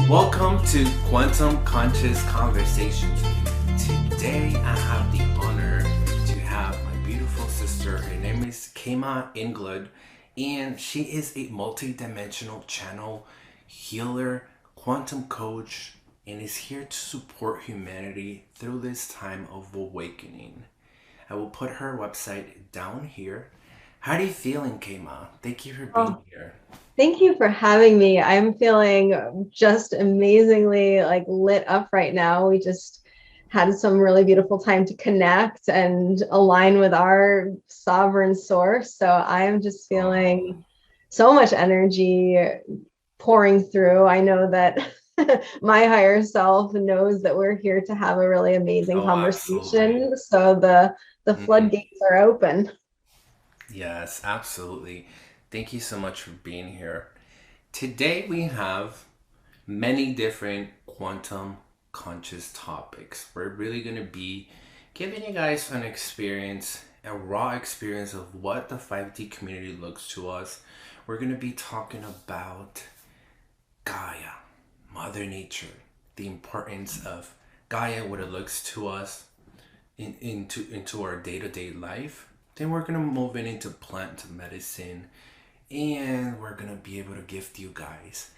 Welcome to Quantum Conscious Conversations. Today I have the honor to have my beautiful sister. Her name is Kayma Englund, and she is a multidimensional channel healer, quantum coach, and is here to support humanity through this time of awakening. I will put her website down here. How are you feeling, Kayma? Thank you for being here. Thank you for having me. I'm feeling just amazingly lit up right now. We just had some really beautiful time to connect and align with our sovereign source. So I'm just feeling so much energy pouring through. I know that my higher self knows that we're here to have a really amazing Oh, absolutely. conversation. So the Mhm. floodgates are open. Yes, absolutely. Thank you so much for being here. Today we have many different quantum conscious topics. We're really going to be giving you guys an experience, a raw experience of what the 5D community looks to us. We're going to be talking about Gaia, Mother Nature, the importance of Gaia, what it looks to us into our day-to-day life. Then we're going to move into plant medicine, and we're gonna be able to gift you guys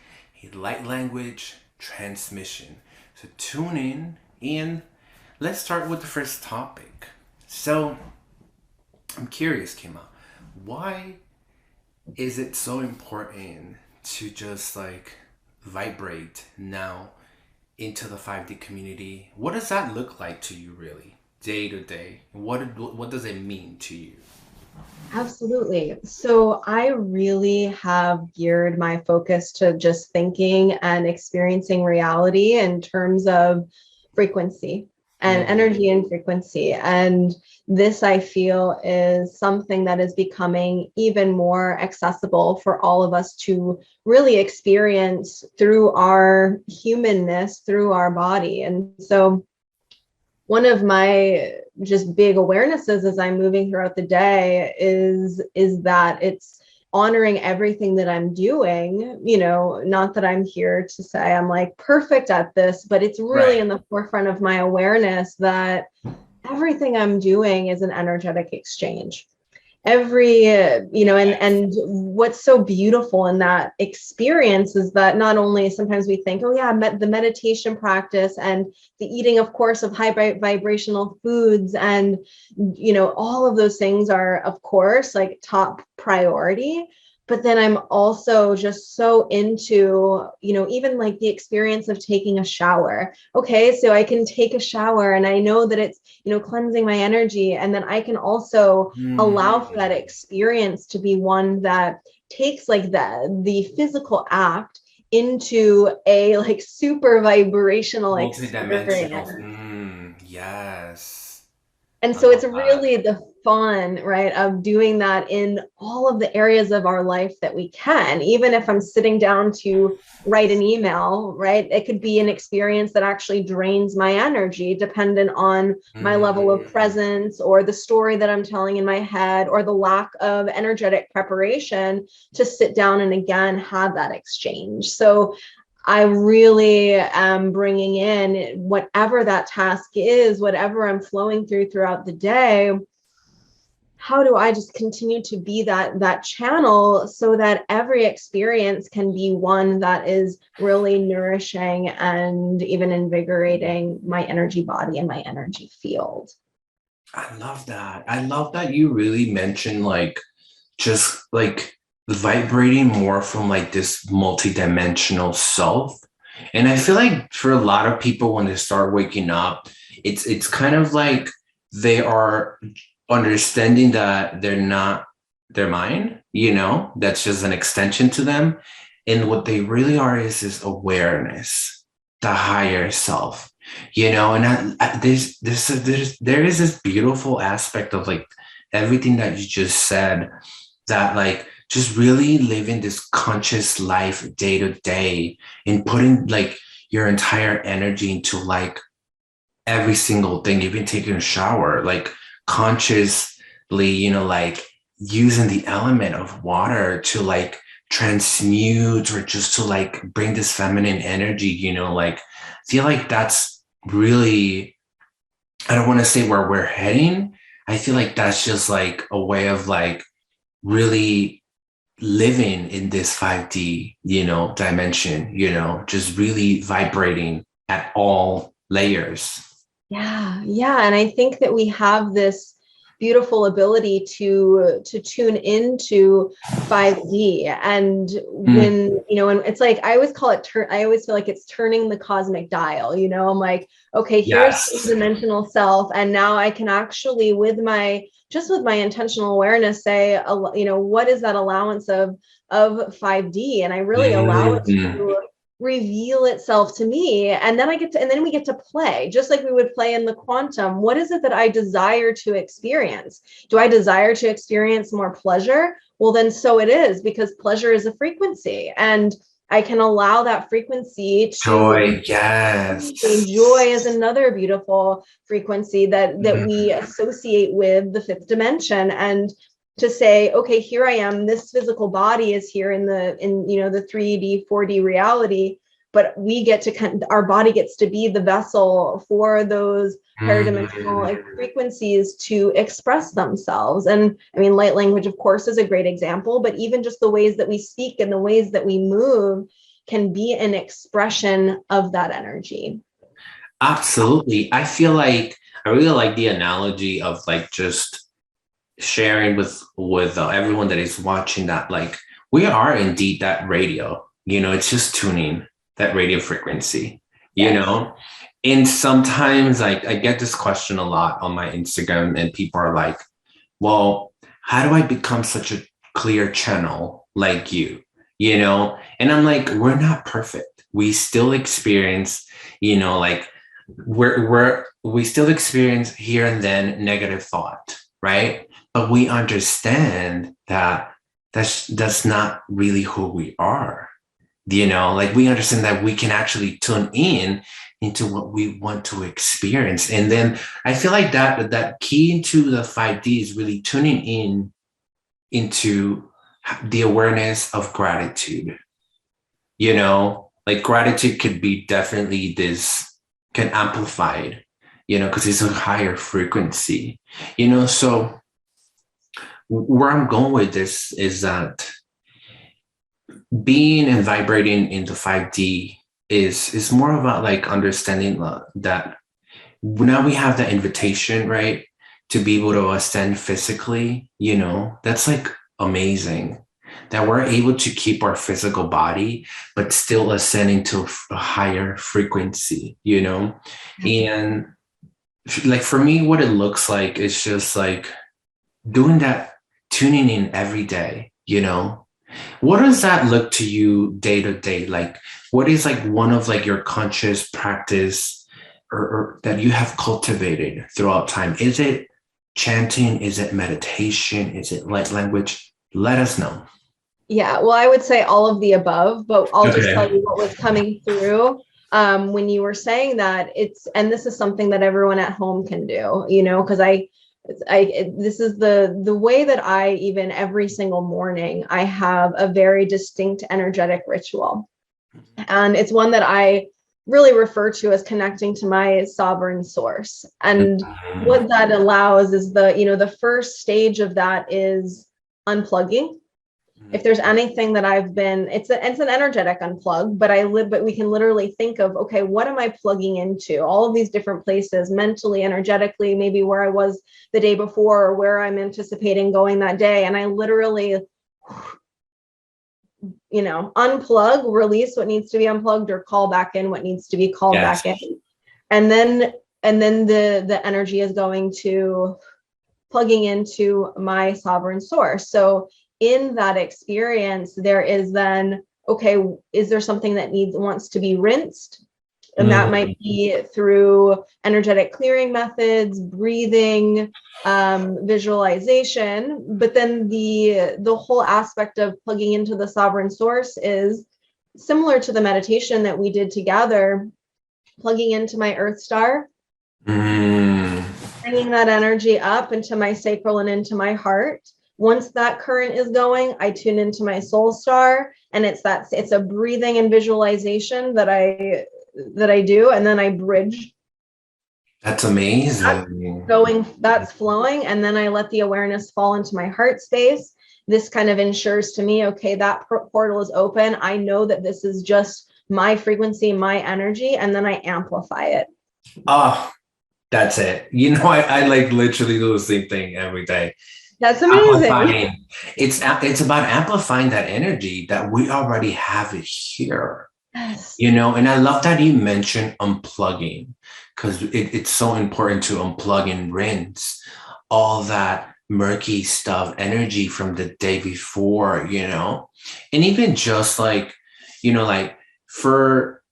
a light language transmission. So tune in and let's start with the first topic. So I'm curious, Kima, why is it so important to just like vibrate now into the 5D community? What does that look like to you really, day to day? What does it mean to you? Absolutely. So I really have geared my focus to just thinking and experiencing reality in terms of frequency and Mm, energy and frequency. And this, I feel, is something that is becoming even more accessible for all of us to really experience through our humanness, through our body. And so one of my just big awarenesses as I'm moving throughout the day is that it's honoring everything that I'm doing, not that I'm here to say I'm like perfect at this, but it's really right. in the forefront of my awareness that everything I'm doing is an energetic exchange. And what's so beautiful in that experience is that not only sometimes we think, oh yeah, the meditation practice and the eating, of course, of high vibrational foods, and all of those things are, of course, like top priority. But then I'm also just so into, even like the experience of taking a shower. Okay, so I can take a shower and I know that it's, cleansing my energy, and then I can also allow for that Mm, experience to be one that takes like the physical act into a like super vibrational multi-dimensional. experience. Yes. And I so it's love that. really the fun, right, of doing that in all of the areas of our life that we can. Even if I'm sitting down to write an email, right, it could be an experience that actually drains my energy, dependent on my level of Mm, presence or the story that I'm telling in my head or the lack of energetic preparation to sit down and again have that exchange. So I really am bringing in whatever that task is, whatever I'm flowing throughout the day. How do I just continue to be that channel so that every experience can be one that is really nourishing and even invigorating my energy body and my energy field? I love that. I love that you really mentioned like just like vibrating more from like this multi-dimensional self. And I feel like for a lot of people when they start waking up, it's kind of like they are understanding that they're not their mind, that's just an extension to them. And what they really are is this awareness, the higher self, and there is this beautiful aspect of like everything that you just said, that like just really living this conscious life day to day and putting like your entire energy into like every single thing, even taking a shower, like consciously, like using the element of water to like transmute or just to like bring this feminine energy, like I feel like that's really, I don't want to say where we're heading. I feel like that's just like a way of like really living in this 5D, dimension, just really vibrating at all layers. Yeah, yeah, and I think that we have this beautiful ability to tune into 5D. And Mm, when, and it's like I always call it I always feel like it's turning the cosmic dial, I'm like, okay, here's yes. three-dimensional self, and now I can actually with my intentional awareness say, what is that allowance of 5D? And I really allow it Mm, to reveal itself to me, and then we get to play just like we would play in the quantum. What is it that I desire to experience? Do I desire to experience more pleasure? Well, then so it is, because pleasure is a frequency, and I can allow that frequency to joy, yes. joy is another beautiful frequency that we Mm, associate with the fifth dimension. And to say, okay, here I am, this physical body is here in the 3D 4D reality, but our body gets to be the vessel for those higher dimensional mm. like frequencies to express themselves. And I mean, light language, of course, is a great example, but even just the ways that we speak and the ways that we move can be an expression of that energy. Absolutely. I feel like I really like the analogy of like just sharing with everyone that is watching that like we are indeed that radio, it's just tuning that radio frequency, Yes. and sometimes like I get this question a lot on my Instagram and people are like, well, how do I become such a clear channel like and I'm like, we're not perfect, we still experience, like we still experience here and then negative thought, right? But we understand that that's not really who we are. Like we understand that we can actually tune in into what we want to experience. And then I feel like that key into the 5D is really tuning in into the awareness of gratitude. Like gratitude could be definitely this, can amplify it, because it's a higher frequency, so where I'm going with this is that being and vibrating into 5D is more about like understanding that now we have that invitation, right, to be able to ascend physically, that's like amazing that we're able to keep our physical body but still ascending to a higher frequency, and like for me what it looks like is just like doing that, tuning in every day, what does that look to you day to day? Like, what is like one of like your conscious practice or that you have cultivated throughout time? Is it chanting? Is it meditation? Is it light language? Let us know. Yeah, well, I would say all of the above, but I'll just tell Okay. you what was coming through when you were saying that. And this is something that everyone at home can do, because this is the way that I, even every single morning, I have a very distinct energetic ritual. And it's one that I really refer to as connecting to my sovereign source. And what that allows is the first stage of that is unplugging. If there's anything that it's an energetic unplug, but we can literally think of, okay, what am I plugging into? All of these different places, mentally, energetically, maybe where I was the day before or where I'm anticipating going that day. And I literally, unplug, release what needs to be unplugged, or call back in what needs to be called Yes. back in. And then the energy is going to plugging into my sovereign source. So in that experience, there is then, okay, is there something that wants to be rinsed? And that might be through energetic clearing methods, breathing, visualization. But then the whole aspect of plugging into the sovereign source is similar to the meditation that we did together, plugging into my earth star, Mm. bringing that energy up into my sacral and into my heart, Once that current is going, I tune into my soul star, and it's a breathing and visualization that I do, and then I bridge. That's amazing. That's flowing, and then I let the awareness fall into my heart space. This kind of ensures to me, okay, that portal is open. I know that this is just my frequency, my energy, and then I amplify it. Oh, that's it. You know, I like literally do the same thing every day. That's amazing. It's about amplifying that energy that we already have it here. Yes. You know, and I love that you mentioned unplugging, because it's so important to unplug and rinse all that murky stuff, energy from the day before, you know, and even just like, you know, like for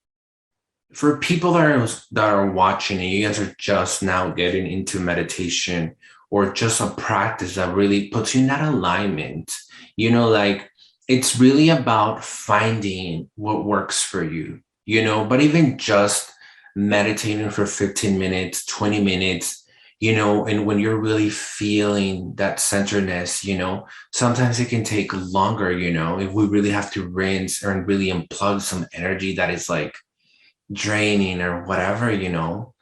people that are watching and you guys are just now getting into meditation or just a practice that really puts you in that alignment, you know, like it's really about finding what works for you, you know, but even just meditating for 15 minutes, 20 minutes, you know, and when you're really feeling that centeredness, you know, sometimes it can take longer, you know, if we really have to rinse or really unplug some energy that is like draining or whatever, you know,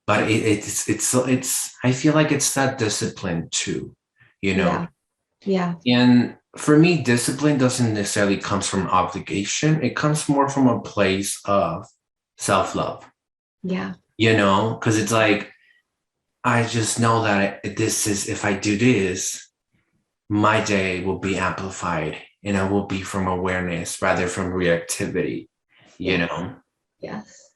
but it's I feel like it's that discipline too, you know. Yeah. And for me, discipline doesn't necessarily comes from obligation. It comes more from a place of self-love. Yeah. You know, because it's like I just know that this is, if I do this, my day will be amplified and I will be from awareness rather from reactivity, you know. Yes.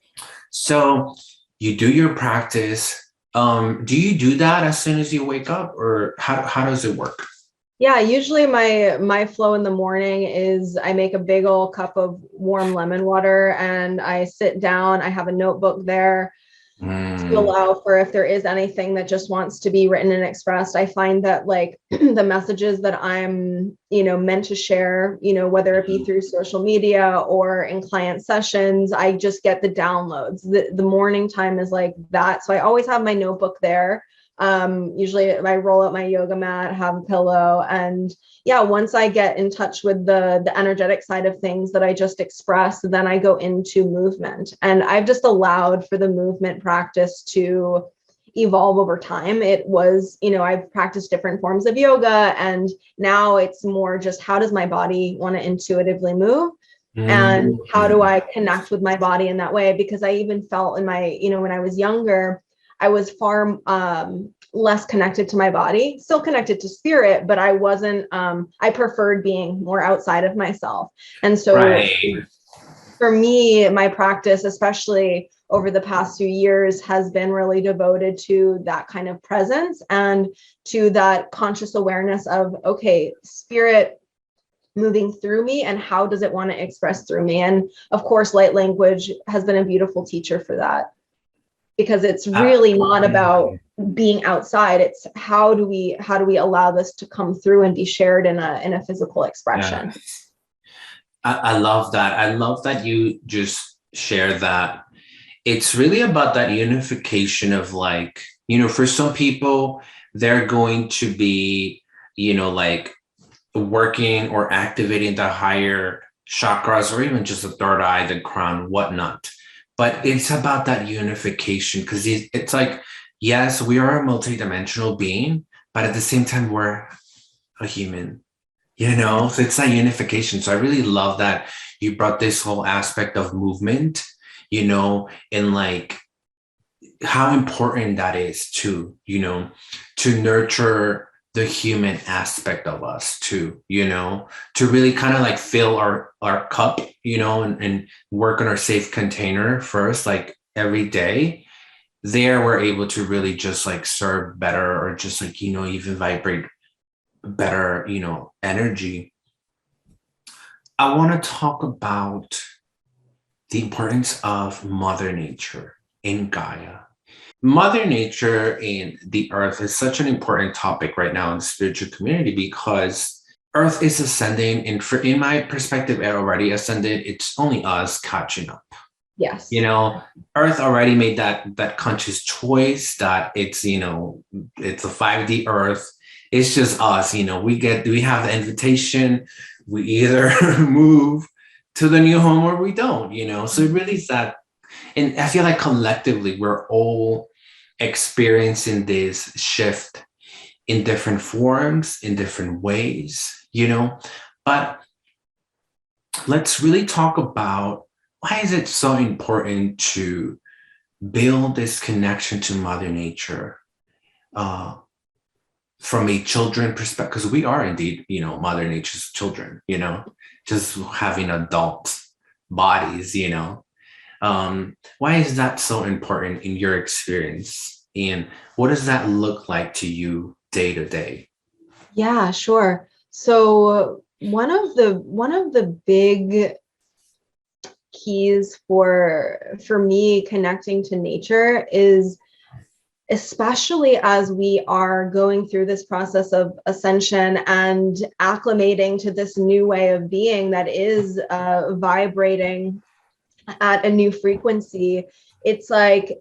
So you do your practice. Do you do that as soon as you wake up, or how does it work? Yeah, usually my flow in the morning is I make a big old cup of warm lemon water and I sit down. I have a notebook there to allow for if there is anything that just wants to be written and expressed. I find that like the messages that I'm, meant to share, whether it be through social media or in client sessions, I just get the downloads. The morning time is like that. So I always have my notebook there. Usually I roll out my yoga mat, have a pillow, and yeah, once I get in touch with the energetic side of things that I just expressed, then I go into movement. And I've just allowed for the movement practice to evolve over time. It was, I've practiced different forms of yoga, and now it's more just how does my body want to intuitively move? And how do I connect with my body in that way? Because I even felt in my, when I was younger, I was far less connected to my body, still connected to spirit, but I wasn't, I preferred being more outside of myself. And so for me, my practice, especially over the past few years, has been really devoted to that kind of presence and to that conscious awareness of, okay, spirit moving through me and how does it want to express through me? And of course, light language has been a beautiful teacher for that, because it's really not about being outside. It's how do we allow this to come through and be shared in a physical expression. Yes. I love that. I love that you just share that. It's really about that unification of like, for some people, they're going to be, like working or activating the higher chakras or even just the third eye, the crown, whatnot. But it's about that unification, because it's like, yes, we are a multidimensional being, but at the same time, we're a human, so it's that unification. So I really love that you brought this whole aspect of movement, and like how important that is to nurture the human aspect of us too, to really kind of like fill our cup, and work on our safe container first, like every day. There we're able to really just like serve better, or just like, even vibrate better, energy. I want to talk about the importance of Mother Nature in Gaia. Mother Nature and the earth is such an important topic right now in the spiritual community, because earth is ascending, and in my perspective, it already ascended. It's only us catching up. Yes. Earth already made that conscious choice that it's a 5D earth, It's just us, we have the invitation, we either move to the new home or we don't, so it really is that. And I feel like collectively we're all experiencing this shift in different forms, in different ways, but let's really talk about why is it so important to build this connection to Mother Nature, uh, from a children perspective, because we are indeed, Mother Nature's children, just having adult bodies, why is that so important in your experience? And what does that look like to you day to day? Yeah, sure. So one of the big keys for me connecting to nature is, especially as we are going through this process of ascension and acclimating to this new way of being that is vibrating at a new frequency. It's like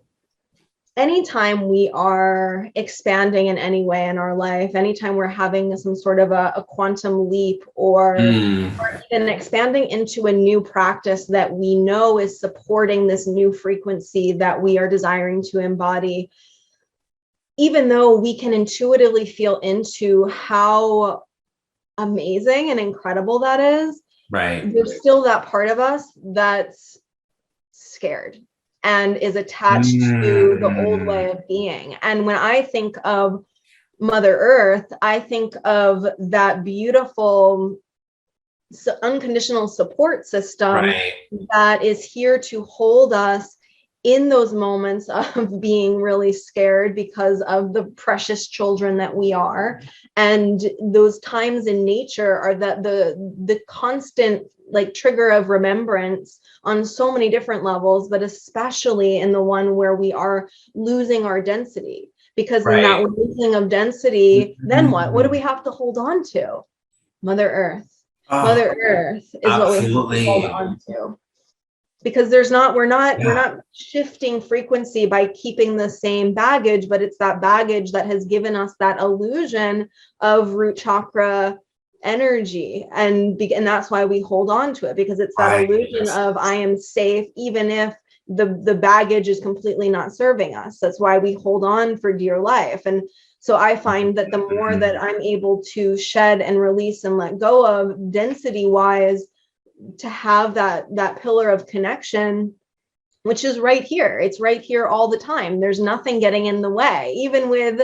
anytime we are expanding in any way in our life, anytime we're having some sort of a quantum leap, or even expanding into a new practice that we know is supporting this new frequency that we are desiring to embody, even though we can intuitively feel into how amazing and incredible that is, Right. there's still that part of us that's scared and is attached to the old way of being. And when I think of Mother Earth, I think of that beautiful unconditional support system Right. that is here to hold us in those moments of being really scared because of the precious children that we are. And those times in nature are that the constant like trigger of remembrance on so many different levels, but especially in the one where we are losing our density. Because in that Right. losing of density, then what? What do we have to hold on to? Mother Earth. Oh, Mother Earth is what we have to hold absolutely. on to, because we're not Yeah. shifting frequency by keeping the same baggage, but it's that baggage that has given us that illusion of root chakra energy, and that's why we hold on to it, because it's that Right. illusion of I am safe even if the baggage is completely not serving us. That's why we hold on for dear life. And so I find that the more that I'm able to shed and release and let go of density wise, to have that pillar of connection, which is right here. It's right here all the time. There's nothing getting in the way. Even with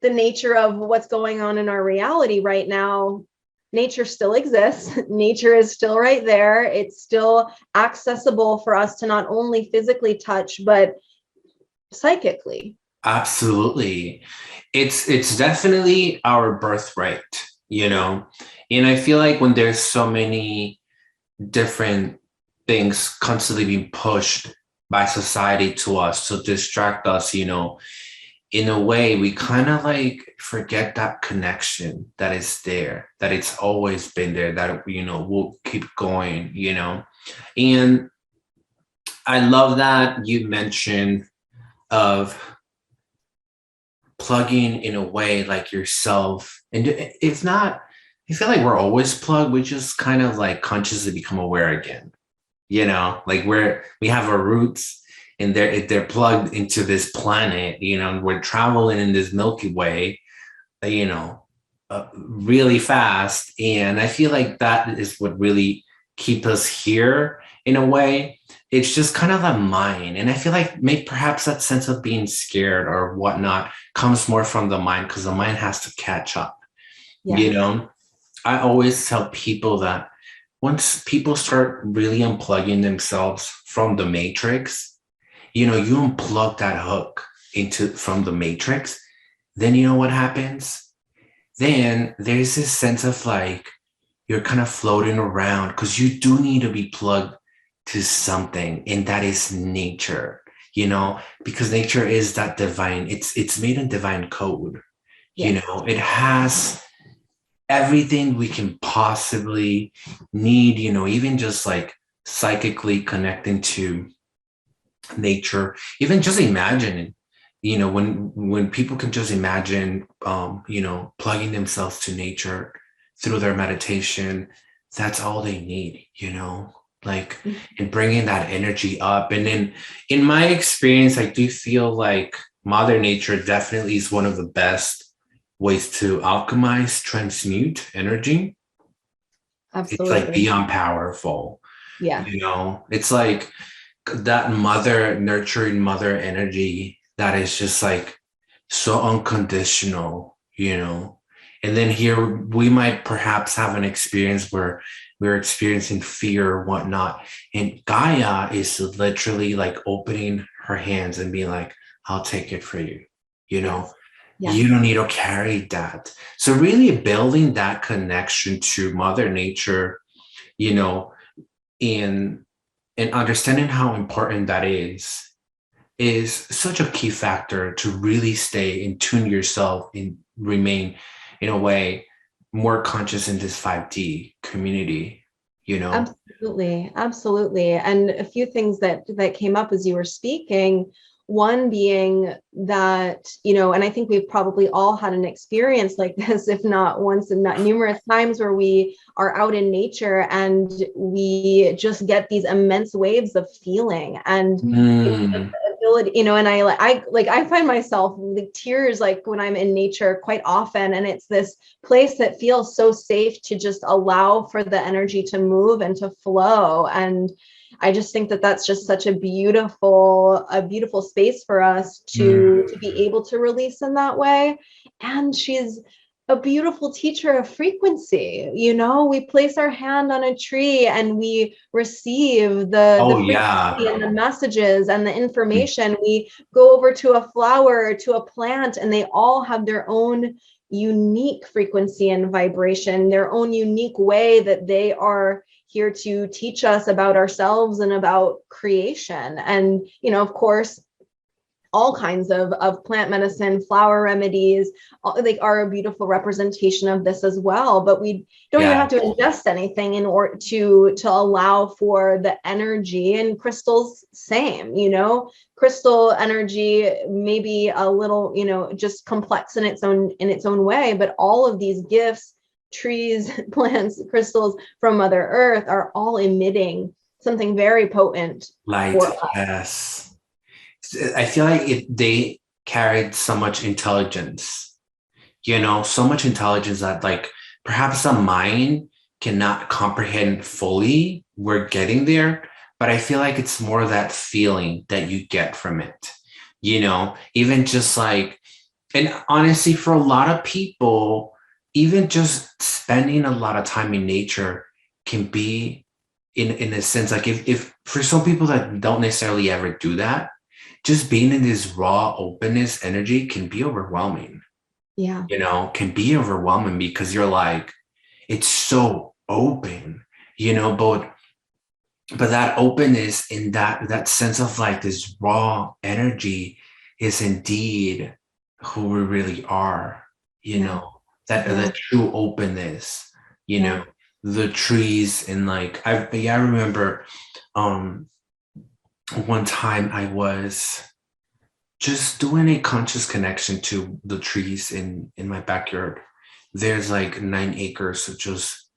the nature of what's going on in our reality right now, nature still exists. Nature is still right there. It's still accessible for us to not only physically touch, but psychically. Absolutely. It's definitely our birthright, And I feel like when there's so many different things constantly being pushed by society to us to distract us, in a way we kind of like forget that connection that is there, that it's always been there, that will keep going, And I love that you mentioned of plugging in a way like yourself. And it's not, I feel like we're always plugged. We just kind of like consciously become aware again, like we have our roots and they're plugged into this planet, we're traveling in this Milky Way, really fast. And I feel like that is what really keep us here in a way. It's just kind of a mind. And I feel like maybe perhaps that sense of being scared or whatnot comes more from the mind, because the mind has to catch up. Yes. I always tell people that once people start really unplugging themselves from the matrix, you unplug that hook from the matrix, then you know what happens? Then there's this sense of like you're kind of floating around, because you do need to be plugged to something, and that is nature, because nature is that divine, it's made in divine code. Yes. It has everything we can possibly need, even just like psychically connecting to nature, even just imagining when people can just imagine, plugging themselves to nature through their meditation, that's all they need, like, and bringing that energy up. And then in my experience, I do feel like Mother Nature definitely is one of the best ways to alchemize, transmute energy. It's like Absolutely. beyond powerful, Yeah. it's like that mother nurturing mother energy that is just like so unconditional, and then here we might perhaps have an experience where we're experiencing fear or whatnot, and Gaia is literally like opening her hands and being like, I'll take it for you, you know Yes. you Yes. don't need to carry that. So really building that connection to Mother Nature, you know in and understanding how important that is such a key factor to really stay in tune yourself and remain, in a way, more conscious in this 5D community, you know? Absolutely, absolutely. And a few things that came up as you were speaking, one being that, and I think we've probably all had an experience like this, if not once and not numerous times, where we are out in nature and we just get these immense waves of feeling. And Mm, ability, and I find myself like tears like when I'm in nature quite often, and it's this place that feels so safe to just allow for the energy to move and to flow. And I just think that that's just such a beautiful space for us to be mm, able to release in that way. And she's a beautiful teacher of frequency. We place our hand on a tree and we receive the oh frequency yeah. and the messages and the information. We go over to a flower, to a plant, and they all have their own unique frequency and vibration, their own unique way that they are here to teach us about ourselves and about creation. And, of course, all kinds of plant medicine, flower remedies, they are a beautiful representation of this as well. But we don't even Yeah, have to ingest anything in order to allow for the energy. And crystals, same. Crystal energy may be a little, just complex in its own way, but all of these gifts, trees, plants, crystals from Mother Earth are all emitting something very potent light, for us. yes. I feel like they carried so much intelligence, so much intelligence that, like, perhaps the mind cannot comprehend fully. We're getting there, but I feel like it's more that feeling that you get from it, even just like, and honestly, for a lot of people, even just spending a lot of time in nature can be, in a sense, like, if for some people that don't necessarily ever do that, just being in this raw openness energy can be overwhelming, Yeah. can be overwhelming because you're like, it's so open, but that openness and that sense of like this raw energy is indeed who we really are, Yeah. that Yeah. true openness, you Yeah. know, the trees. And like, I remember um one time I was just doing a conscious connection to the trees in my backyard. There's like 9 acres of just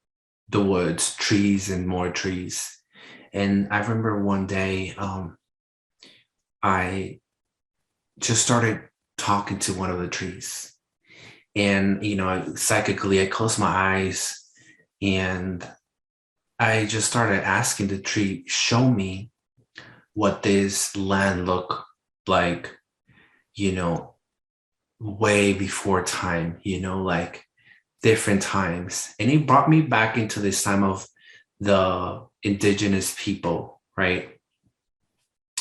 the woods, trees and more trees. And I remember one day, I just started talking to one of the trees. And, psychically, I closed my eyes and I just started asking the tree, show me what this land looked like, you know, way before time, like different times. And it brought me back into this time of the indigenous people, right?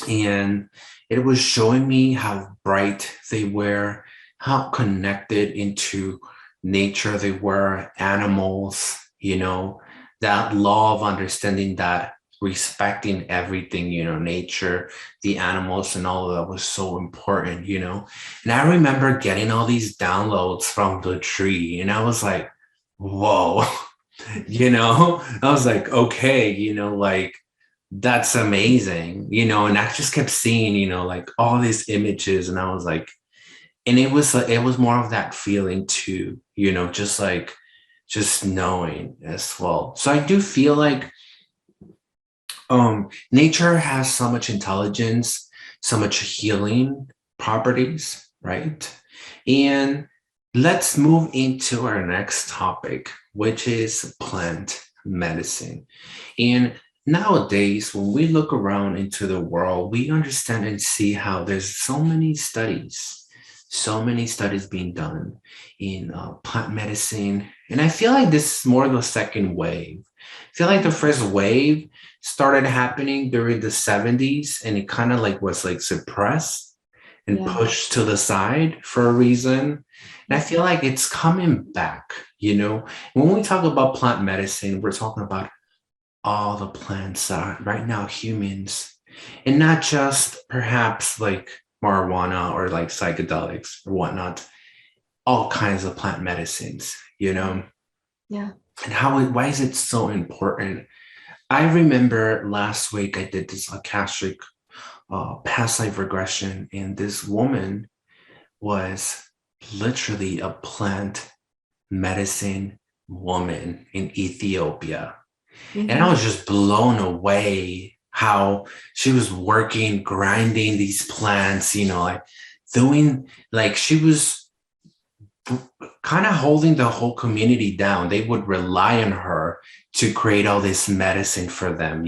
And it was showing me how bright they were, how connected into nature they were, animals, that law of understanding that respecting everything, nature, the animals, and all of that was so important, And I remember getting all these downloads from the tree, and I was like, whoa, I was like, okay, like, That's amazing, and I just kept seeing, like all these images, and I was like, and it was more of that feeling too, just like just knowing as well. So I do feel like nature has so much intelligence, so much healing properties, right? And let's move into our next topic, which is plant medicine. And nowadays, when we look around into the world, we understand and see how there's so many studies being done in plant medicine. And I feel like this is more the second wave. I feel like the first wave started happening during the 70s, and it kind of like was like suppressed and Yeah. pushed to the side for a reason. And I feel like it's coming back, When we talk about plant medicine, we're talking about all the plants that are right now humans, and not just perhaps like marijuana or like psychedelics or whatnot, all kinds of plant medicines, Yeah. and why is it so important? I remember last week I did this Akashic past life regression, and this woman was literally a plant medicine woman in Ethiopia. And I Hmm. was just blown away how she was working, grinding these plants, like doing, like she was kind of holding the whole community down. They would rely on her to create all this medicine for them,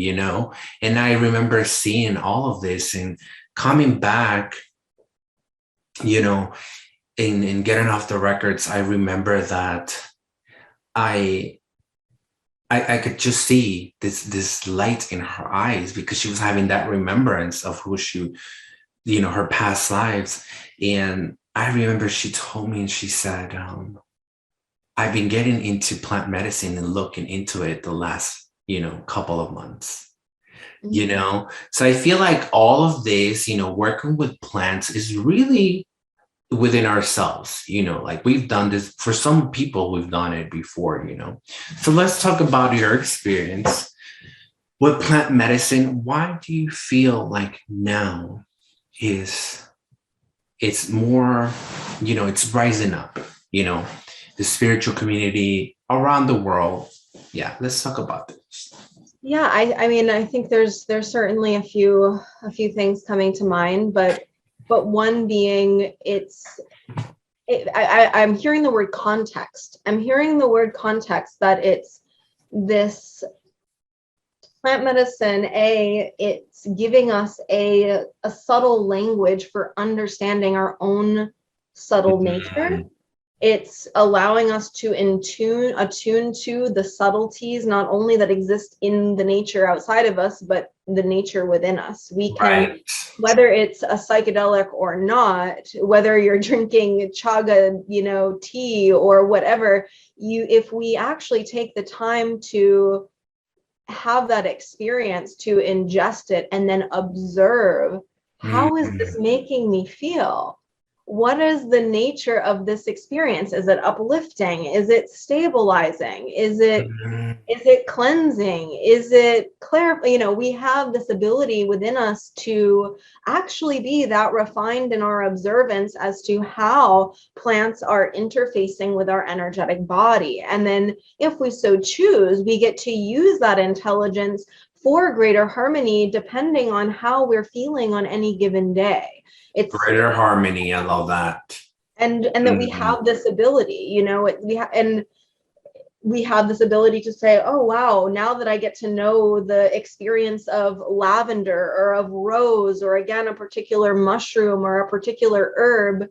And I remember seeing all of this and coming back, you know, in getting off the records. I remember that I I could just see this light in her eyes because she was having that remembrance of who she, her past lives. And I remember she told me, and she said, I've been getting into plant medicine and looking into it the last, couple of months, Hmm. So I feel like all of this, working with plants is really within ourselves, like we've done this for some people, we've done it before, So let's talk about your experience with plant medicine. Why do you feel like now is it's more, it's rising up, the spiritual community around the world? Yeah, let's talk about this. Yeah, I mean, I think there's certainly a few things coming to mind, but one being I'm hearing the word context. I'm hearing the word context, that it's this plant medicine. It's giving us a subtle language for understanding our own subtle nature. Mhm. It's allowing us to attune to the subtleties, not only that exist in the nature outside of us, but the nature within us. We can, Right. whether it's a psychedelic or not, whether you're drinking chaga, tea or whatever, if we actually take the time to have that experience, to ingest it and then observe, how is this Mhm. making me feel? What is the nature of this experience? Is it uplifting? Is it stabilizing? Mhm. Is it cleansing? Is it clear? We have this ability within us to actually be that refined in our observance as to how plants are interfacing with our energetic body. And then, if we so choose, we get to use that intelligence for greater harmony, depending on how we're feeling on any given day. It's Greater harmony. I love that. and that we Mhm. have this ability, and we have this ability to say, oh, wow, now that I get to know the experience of lavender or of rose, or again, a particular mushroom or a particular herb,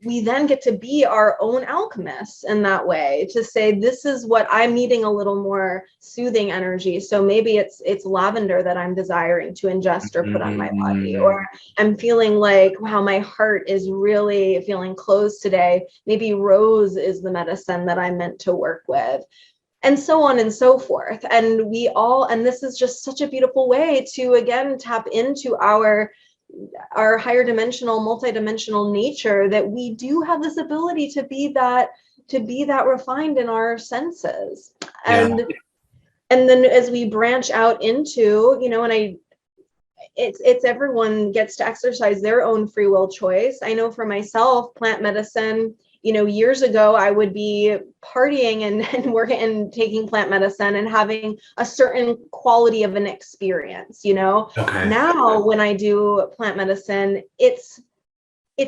we then get to be our own alchemists in that way, to say, this is what I'm needing, a little more soothing energy. So maybe it's lavender that I'm desiring to ingest or put on my body, or Mhm. I'm feeling like, wow, my heart is really feeling closed today. Maybe rose is the medicine that I'm meant to work with, and so on and so forth. And this is just such a beautiful way to again tap into our higher dimensional, multidimensional nature, that we do have this ability to be that refined in our senses. Yeah. And And then as we branch out into, and it's everyone gets to exercise their own free will choice. I know for myself, plant medicine, years ago, I would be partying and working and taking plant medicine and having a certain quality of an experience, Okay. Now when I do plant medicine, it's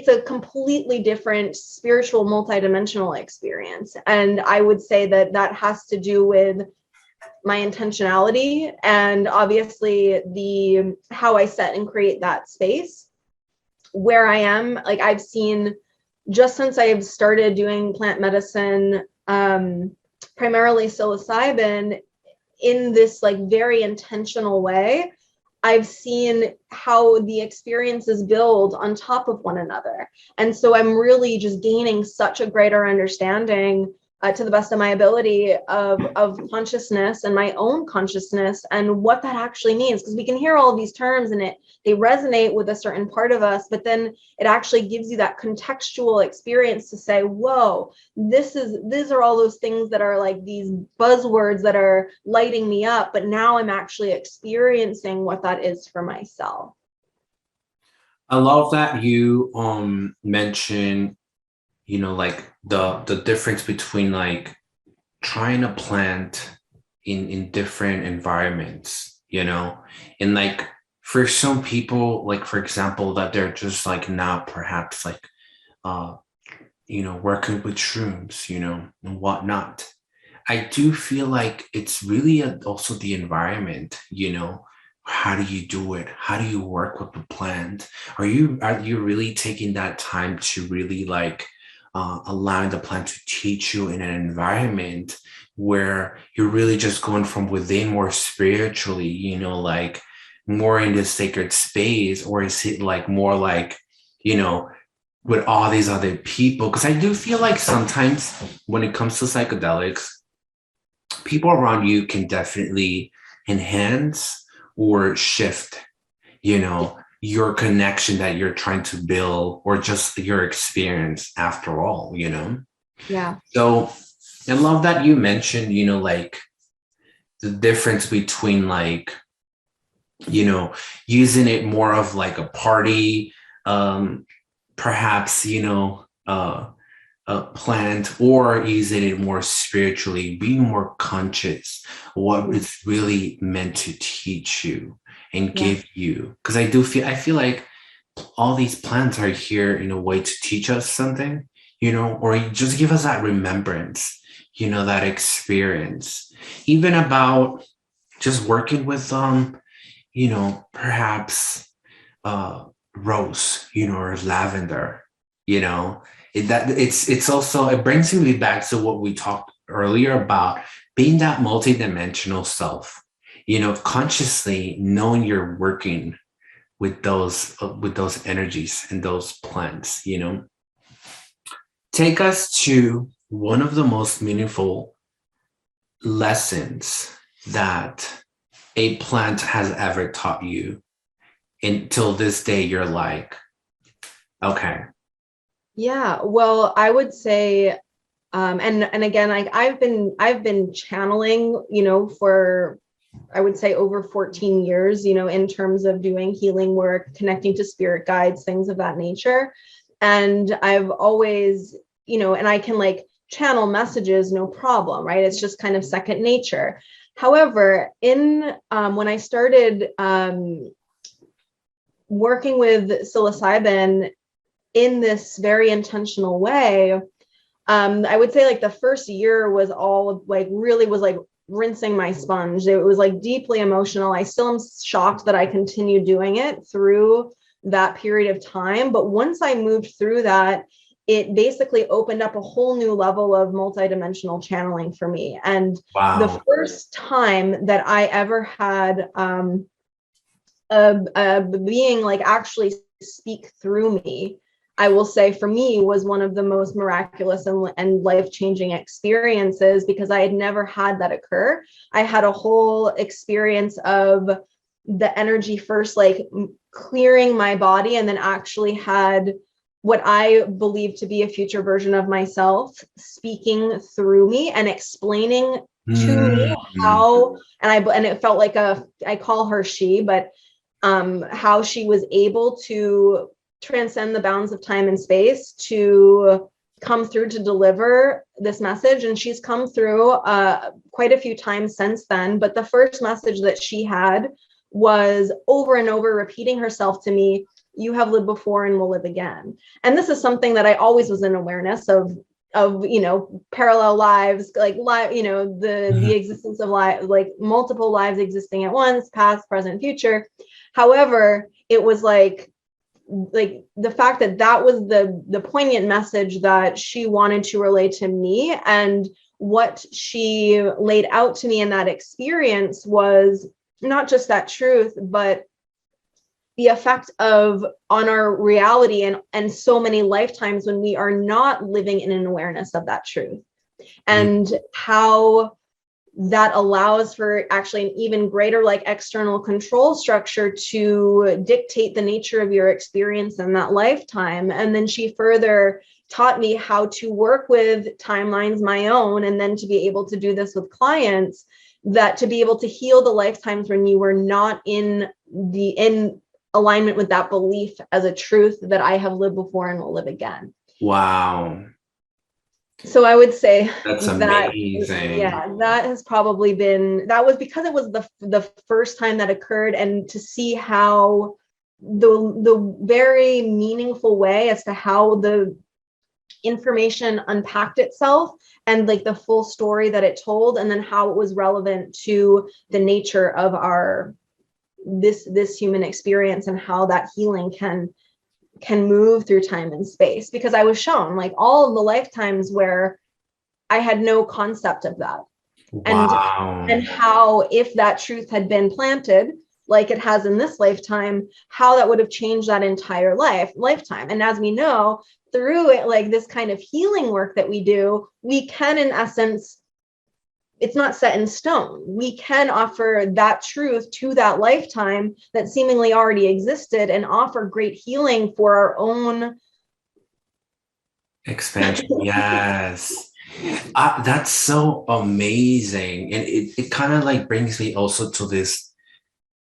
a completely different spiritual multidimensional experience. And I would say that has to do with my intentionality and obviously the how I set and create that space where I am. Like I've seen just since I've started doing plant medicine, primarily psilocybin, in this like very intentional way, I've seen how the experiences build on top of one another. And so I'm really just gaining such a greater understanding, to the best of my ability, of consciousness and my own consciousness and what that actually means. Because we can hear all of these terms and they resonate with a certain part of us, but then it actually gives you that contextual experience to say, whoa, these are all those things that are like these buzzwords that are lighting me up, but now I'm actually experiencing what that is for myself. I love that you mention, like the difference between like trying to plant in different environments, and like for some people, like for example, that they're just like not perhaps like working with shrooms, and whatnot. I do feel like it's really also the environment, how do you do it? How do you work with the plant? Are you really taking that time to really like allowing the plant to teach you in an environment where you're really just going from within more spiritually, like more in the sacred space? Or is it like more like, with all these other people? Because I do feel like sometimes when it comes to psychedelics, people around you can definitely enhance or shift, your connection that you're trying to build, or just your experience after all, Yeah. So I love that you mentioned, like the difference between like, using it more of like a party, perhaps, plant, or using it more spiritually, being more conscious what it's really meant to teach you and give you. Because I feel like all these plants are here in a way to teach us something, or just give us that remembrance, that experience, even about just working with perhaps rose, or lavender, it's also, it brings me back to what we talked earlier about being that multidimensional self, consciously knowing you're working with those energies and those plants. Take us to one of the most meaningful lessons that a plant has ever taught you. Until this day, you're like, okay. Yeah, well, I would say, and again, like I've been channeling, for I would say over 14 years, in terms of doing healing work, connecting to spirit guides, things of that nature. And I've always, and I can like channel messages, no problem, right? It's just kind of second nature. However, when I started working with psilocybin in this very intentional way, I would say like the first year was all like really was like rinsing my sponge. It was like deeply emotional. I still am shocked that I continued doing it through that period of time. But once I moved through that, it basically opened up a whole new level of multidimensional channeling for me. And the first time that I ever had a being like actually speak through me, I will say for me was one of the most miraculous and life-changing experiences, because I had never had that occur. I had a whole experience of the energy first like clearing my body, and then actually had what I believe to be a future version of myself speaking through me and explaining to me Mm-hmm. how, and it felt like I call her she, but how she was able to transcend the bounds of time and space to come through to deliver this message. And she's come through quite a few times since then. But the first message that she had was over and over repeating herself to me: you have lived before and will live again. And this is something that I always was in awareness of, parallel lives, like life, the existence of life, like multiple lives existing at once, past, present, future. However, it was like the fact that that was the poignant message that she wanted to relay to me, and what she laid out to me in that experience was not just that truth, but the effect of on our reality, and so many lifetimes when we are not living in an awareness of that truth, and how that allows for actually an even greater like external control structure to dictate the nature of your experience in that lifetime. And then she further taught me how to work with timelines my own, and then to be able to do this with clients, that to be able to heal the lifetimes when you were not in alignment with that belief as a truth that I have lived before and will live again. Wow. So I would say That's that, amazing. yeah, that has probably been, that was because it was the first time that occurred, and to see how the very meaningful way as to how the information unpacked itself, and like the full story that it told, and then how it was relevant to the nature of our this human experience, and how that healing can move through time and space. Because I was shown like all of the lifetimes where I had no concept of that. and Wow. and how, if that truth had been planted like it has in this lifetime, how that would have changed that entire lifetime. And as we know, through it, like this kind of healing work that we do, we can, in essence, it's not set in stone. We can offer that truth to that lifetime that seemingly already existed, and offer great healing for our own Expansion. Yes. That's so amazing. And it kind of like brings me also to this,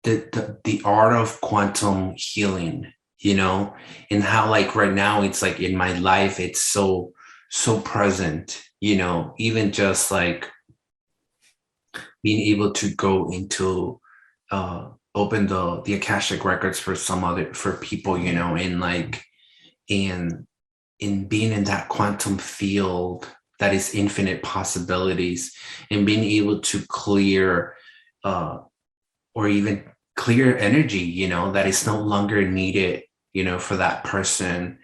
the art of quantum healing, and how like right now it's like in my life, it's so present, even just like being able to go into open the Akashic records for for people, and like in being in that quantum field that is infinite possibilities, and being able to clear or even clear energy, that is no longer needed, for that person,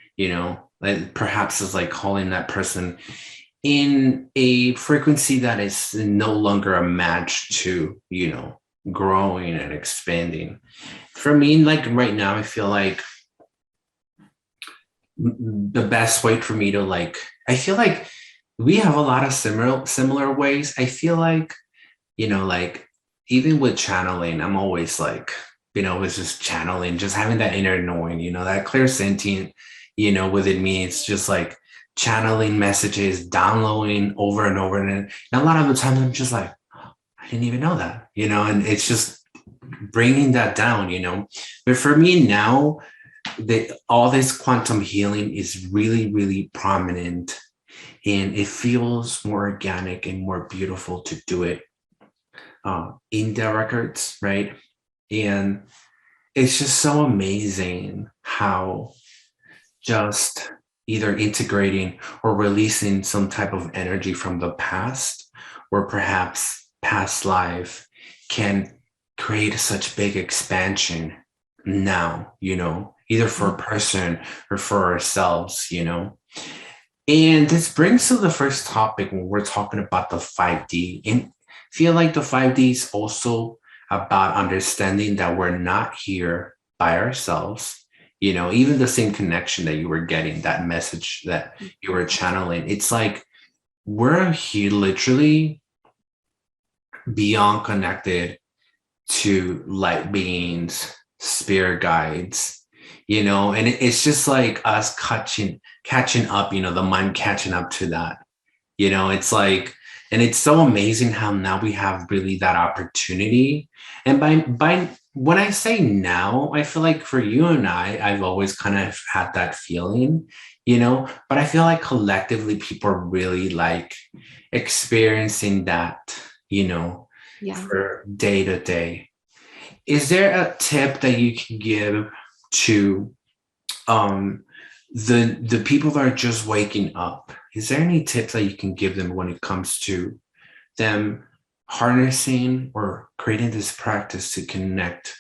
like perhaps is like calling that person in a frequency that is no longer a match to, growing and expanding. For me, like right now, I feel like the best way for me to like, I feel like we have a lot of similar ways. I feel like, like even with channeling, I'm always like, it's just channeling, just having that inner knowing, that clear sentient, within me. It's just like channeling messages, downloading over and over. And a lot of the time I'm just like, oh, I didn't even know that, and it's just bringing that down, But for me now, all this quantum healing is really, really prominent, and it feels more organic and more beautiful to do it in the records, right? And it's just so amazing how just either integrating or releasing some type of energy from the past, or perhaps past life, can create such big expansion now, either for a person or for ourselves, And this brings to the first topic when we're talking about the 5D. And I feel like the 5D is also about understanding that we're not here by ourselves. Even the same connection that you were getting, that message that you were channeling, it's like we're here literally beyond connected to light beings, spirit guides, and it's just like us catching up, the mind catching up to that, it's like, And it's so amazing how now we have really that opportunity. And by when I say now, I feel like for you and I've always kind of had that feeling, but I feel like collectively people are really like experiencing that, Yeah. for day to day. Is there a tip that you can give to um the people that are just waking up? Is there any tips that you can give them when it comes to them harnessing or creating this practice to connect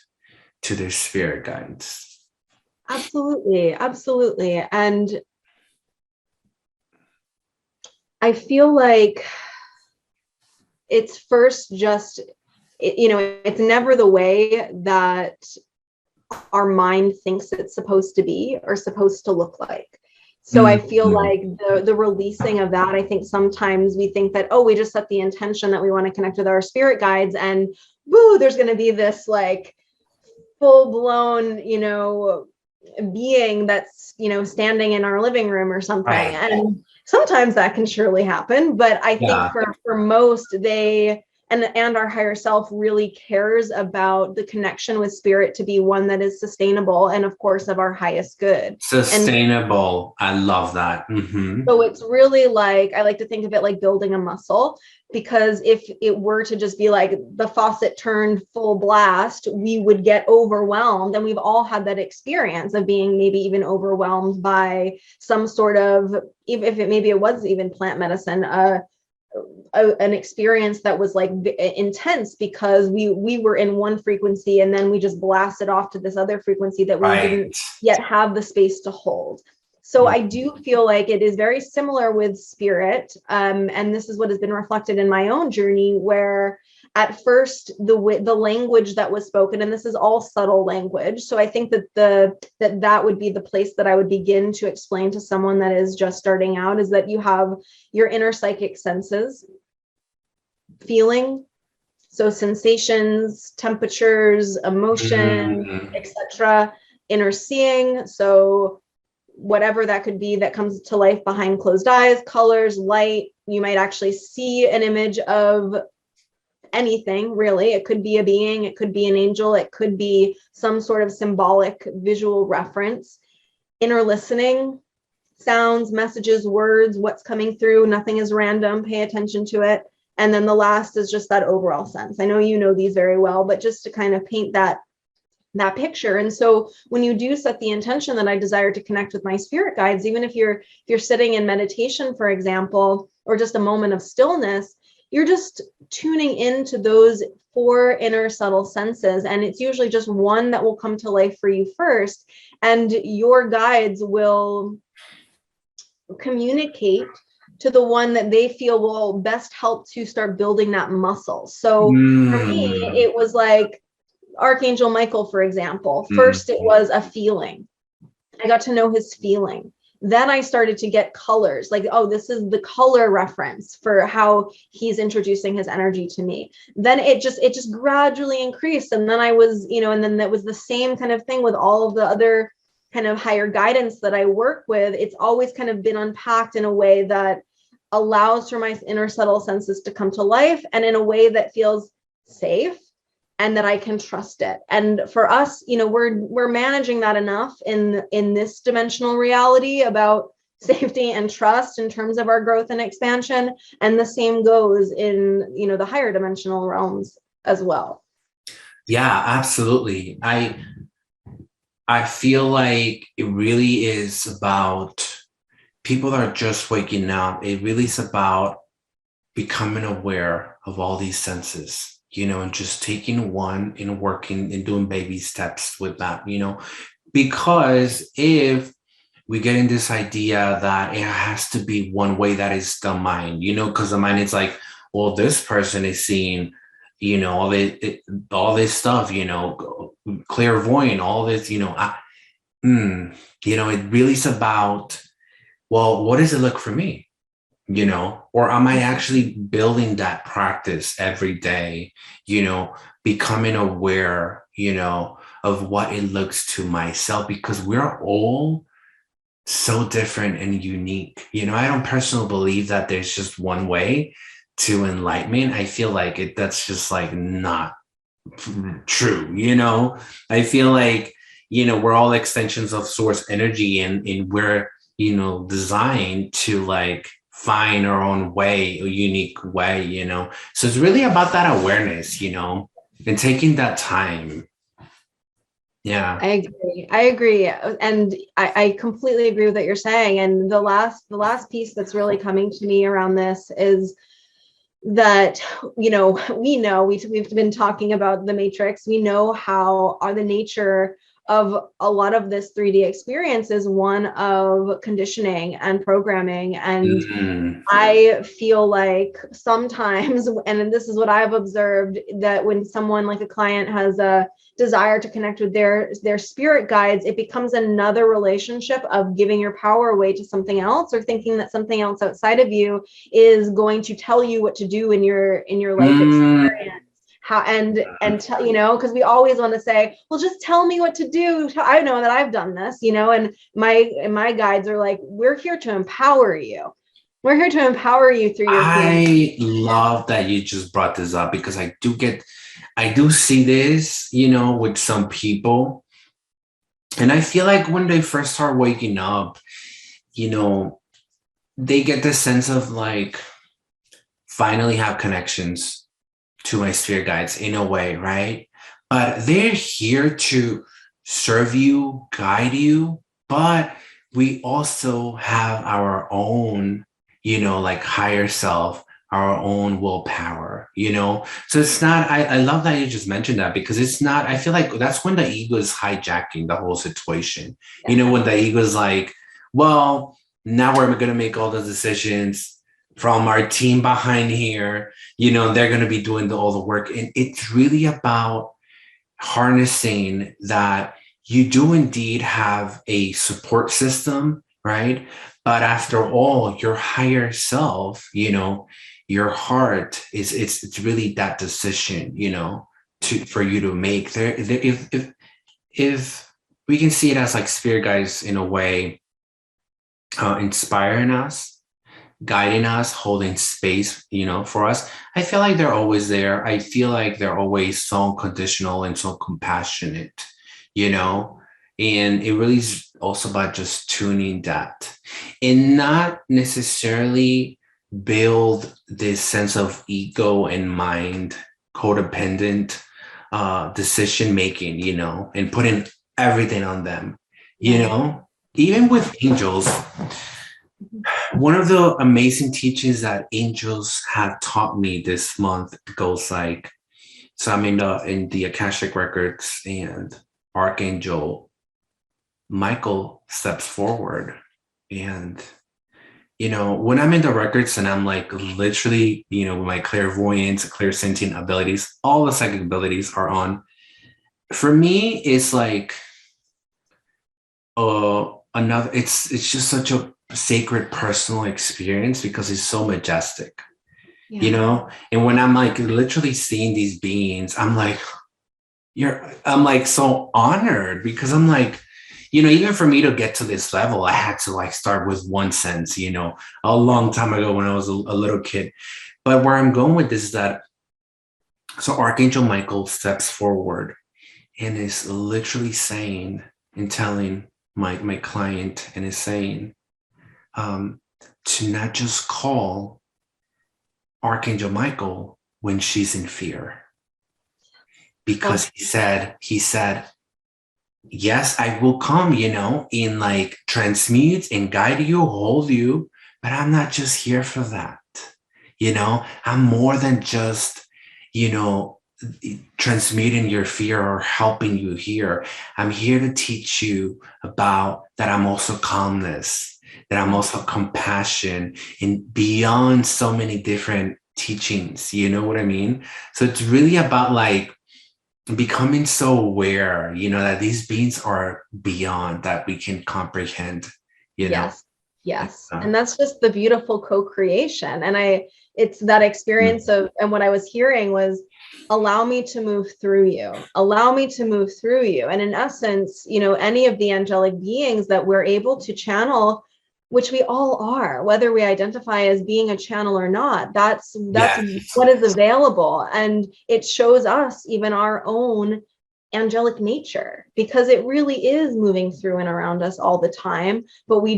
to their spirit guides? Absolutely. Absolutely. And I feel like it's first just, it's never the way that our mind thinks it's supposed to be or supposed to look like. So I feel like the releasing of that, I think sometimes we think that, oh, we just set the intention that we want to connect with our spirit guides and woo, there's going to be this like full blown, being that's, standing in our living room or something. Right. And sometimes that can surely happen. But I think Yeah. for most, they and our higher self really cares about the connection with spirit to be one that is sustainable and of course of our highest good. And Sustainable. I love that. so it's really like, I like to think of it like building a muscle, because if it were to just be like the faucet turned full blast, we would get overwhelmed. And we've all had that experience of being maybe even overwhelmed by some sort of, even if maybe it was even plant medicine, an experience that was like intense because we were in one frequency and then we just blasted off to this other frequency that we didn't yet have the space to hold. So I do feel like it is very similar with spirit. And this is what has been reflected in my own journey, where at first the language that was spoken, and this is all subtle language. So I think that that would be the place that I would begin to explain to someone that is just starting out, is that you have your inner psychic senses, feeling, so sensations, temperatures, emotion, etc. Inner seeing, so whatever that could be that comes to life behind closed eyes, colors, light. You might actually see an image of anything, really. It could be a being, it could be an angel, it could be some sort of symbolic visual reference. Inner listening, sounds, messages, words, what's coming through, nothing is random, pay attention to it. And then the last is just that overall sense. I know you know these very well, but just to kind of paint that picture. And so when you do set the intention that I desire to connect with my spirit guides, even if you're sitting in meditation, for example, or just a moment of stillness, you're just tuning into those 4 inner subtle senses. And it's usually just one that will come to life for you first. And your guides will communicate to the one that they feel will best help to start building that muscle. So for me, it was like Archangel Michael, for example. First, it was a feeling. I got to know his feeling. Then I started to get colors, like, oh, this is the color reference for how he's introducing his energy to me. Then it just gradually increased. And then I was, and then that was the same kind of thing with all of the other kind of higher guidance that I work with. It's always kind of been unpacked in a way that allows for my inner subtle senses to come to life, and in a way that feels safe and that I can trust it. And for us, we're managing that enough in this dimensional reality about safety and trust in terms of our growth and expansion. And the same goes in, the higher dimensional realms as well. Yeah, absolutely. I feel like it really is about people that are just waking up. It really is about becoming aware of all these senses, and just taking one and working and doing baby steps with that, because if we get in this idea that it has to be one way, that is the mind, because the mind is like, well, this person is seeing, all this stuff, clairvoyant, all this, it really is about, well, what does it look for me? Or am I actually building that practice every day, becoming aware, of what it looks to myself, because we're all so different and unique. I don't personally believe that there's just one way. to enlightenment, I feel like that's just like not true, you know? I feel like, you know, we're all extensions of source energy, and we're, you know, designed to like find our own way, a unique way, you know? So it's really about that awareness, you know, and taking that time. Yeah. I agree. I agree. And I completely agree with what you're saying. And the last piece that's really coming to me around this is that, we've been talking about the matrix. We know how the nature of a lot of this 3D experience is one of conditioning and programming. And Mm, I feel like sometimes, and this is what I've observed, that when someone like a client has a desire to connect with their spirit guides, it becomes another relationship of giving your power away to something else, or thinking that something else outside of you is going to tell you what to do in your life mm, experience. How and tell, because we always want to say, well, just tell me what to do. I know that I've done this, and my guides are like, we're here to empower you. We're here to empower you through your human. I love that you just brought this up, because I do see this, you know, with some people. And I feel like when they first start waking up, you know, they get this sense of like, finally have connections to my spirit guides in a way, right? But they're here to serve you, guide you, but we also have our own, you know, like higher self, our own willpower, you know? So it's not, I love that you just mentioned that, because it's not, I feel like that's when the ego is hijacking the whole situation. You know, when the ego is like, well, now we're going to make all the decisions from our team behind here, you know, they're going to be doing all the work. And it's really about harnessing that you do indeed have a support system, right? But after all, your higher self, you know, your heart is, it's really that decision, you know, for you to make there. If we can see it as like spirit guides in a way, inspiring us, guiding us, holding space, you know, for us. I feel like they're always there. I feel like they're always so unconditional and so compassionate, you know, and it really is also about just tuning that, and not necessarily build this sense of ego and mind codependent decision making, you know, and putting everything on them, you know, even with angels. One of the amazing teachings that angels have taught me this month goes like, so I'm in the Akashic records, and Archangel Michael steps forward. And you know, when I'm in the records and I'm like literally, you know, my clairvoyance, clairsentient abilities, all the psychic abilities are on. For me, it's like another, it's just such a sacred personal experience, because it's so majestic, you know. And when I'm like literally seeing these beings, I'm like, I'm like so honored, because I'm like, you know, even for me to get to this level, I had to like start with one sense, you know, a long time ago when I was a little kid. But where I'm going with this is that, so Archangel Michael steps forward and is literally saying and telling my client, and is saying, to not just call Archangel Michael when she's in fear. Because he said, yes, I will come, you know, and like transmute and guide you, hold you, but I'm not just here for that. You know, I'm more than just, you know, transmuting your fear or helping you here. I'm here to teach you about that I'm also calmness, that I'm also compassion, and beyond so many different teachings. You know what I mean? So it's really about like becoming so aware, you know, that these beings are beyond that we can comprehend, you know. Yes. And that's just the beautiful co-creation. And it's that experience of, and what I was hearing was, allow me to move through you, allow me to move through you. And in essence, you know, any of the angelic beings that we're able to channel, which we all are, whether we identify as being a channel or not. That's Yes. what is available. And it shows us even our own angelic nature, because it really is moving through and around us all the time. But we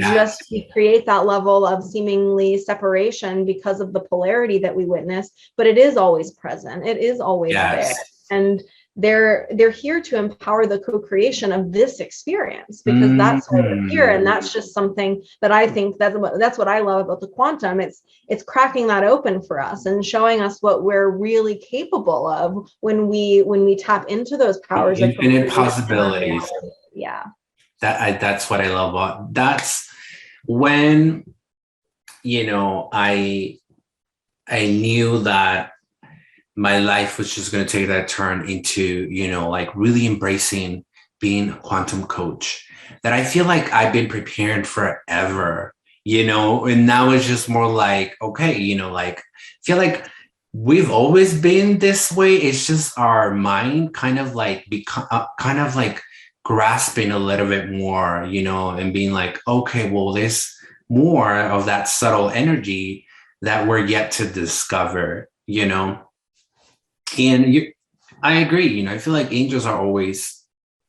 create that level of seemingly separation because of the polarity that we witness, but it is always present. It is always there. And they're here to empower the co-creation of this experience, because that's why they're here. And that's just something that I think that's what I love about the quantum. It's cracking that open for us and showing us what we're really capable of when we tap into those powers, infinite possibilities. Yeah, that's what I love about. That's when, you know, I knew that my life was just going to take that turn into, you know, like really embracing being a quantum coach, that I feel like I've been preparing forever, you know, and now it's just more like, okay, you know, like, I feel like we've always been this way. It's just our mind kind of like kind of like grasping a little bit more, you know, and being like, okay, well, there's more of that subtle energy that we're yet to discover, you know. And I agree, you know, I feel like angels are always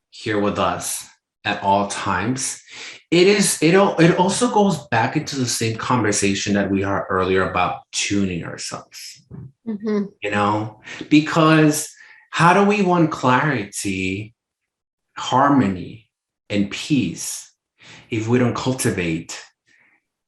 here with us at all times. It also goes back into the same conversation that we had earlier about tuning ourselves, you know, because how do we want clarity, harmony, and peace if we don't cultivate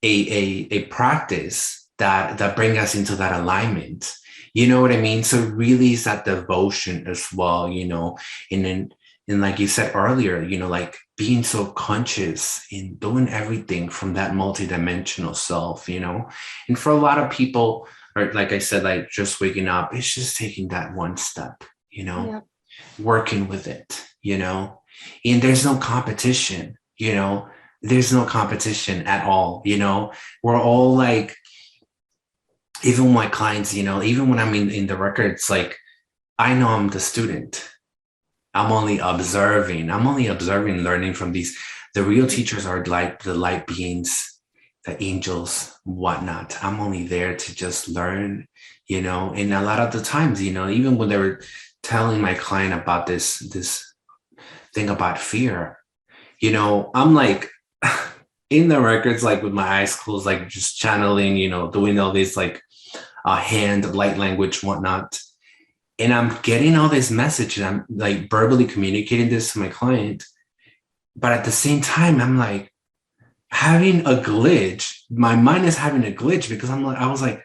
a practice that bring us into that alignment? You know what I mean? So really is that devotion as well, you know, and like you said earlier, you know, like being so conscious in doing everything from that multidimensional self, you know. And for a lot of people, or like I said, like just waking up, it's just taking that one step, you know, working with it, you know, and there's no competition, you know, there's no competition at all, you know. We're all like, even my clients, you know, even when I'm in the records, like, I know I'm the student. I'm only observing, learning from these. The real teachers are like the light beings, the angels, whatnot. I'm only there to just learn, you know. And a lot of the times, you know, even when they were telling my client about this thing about fear, you know, I'm like in the records, like with my eyes closed, like just channeling, you know, doing all this like hand, light language, whatnot. And I'm getting all this message and I'm like verbally communicating this to my client. But at the same time, I'm like having a glitch. My mind is having a glitch because I was like,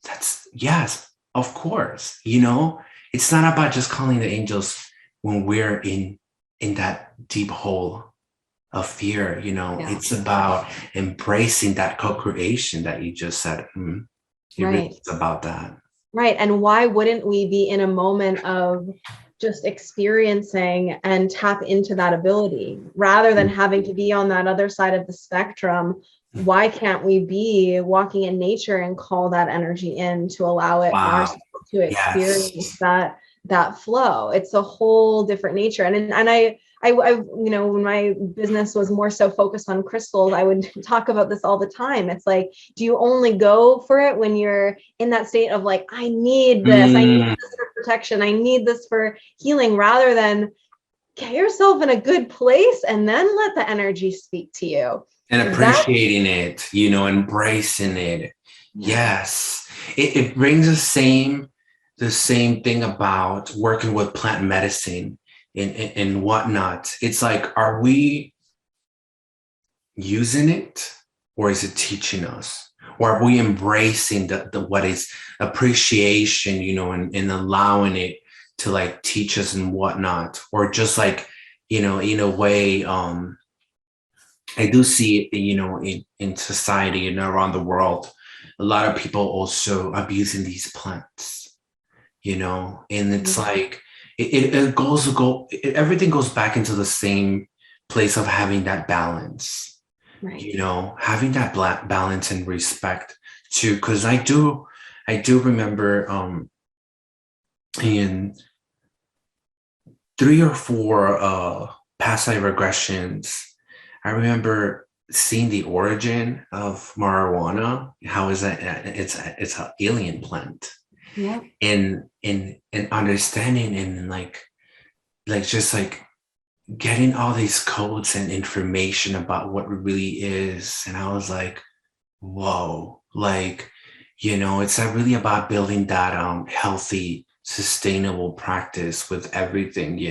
that's, yes, of course. You know, it's not about just calling the angels when we're in that deep hole of fear, you know. It's about embracing that co-creation that you just said. Really is about that. Right. And why wouldn't we be in a moment of just experiencing and tap into that ability rather than having to be on that other side of the spectrum? Why can't we be walking in nature and call that energy in to allow it to experience that flow? It's a whole different nature. And I you know, when my business was more so focused on crystals, I would talk about this all the time. It's like, do you only go for it when you're in that state of like, I need this, I need this for protection, I need this for healing, rather than get yourself in a good place and then let the energy speak to you. And appreciating it, you know, embracing it. Yes. It brings the same thing about working with plant medicine and whatnot. It's like, are we using it, or is it teaching us? Or are we embracing the what is appreciation, you know, and allowing it to like teach us and whatnot? Or just like, you know, in a way, I do see it, you know, in society and around the world, a lot of people also abusing these plants, you know, and it's like, everything goes back into the same place of having that balance, you know, having that balance and respect too. Because I do remember in 3 or 4 past life regressions, I remember seeing the origin of marijuana, how is that it's an alien plant, Yeah. and understanding and just like getting all these codes and information about what it really is. And I was like, whoa, like, it's not really about building that healthy, sustainable practice with everything,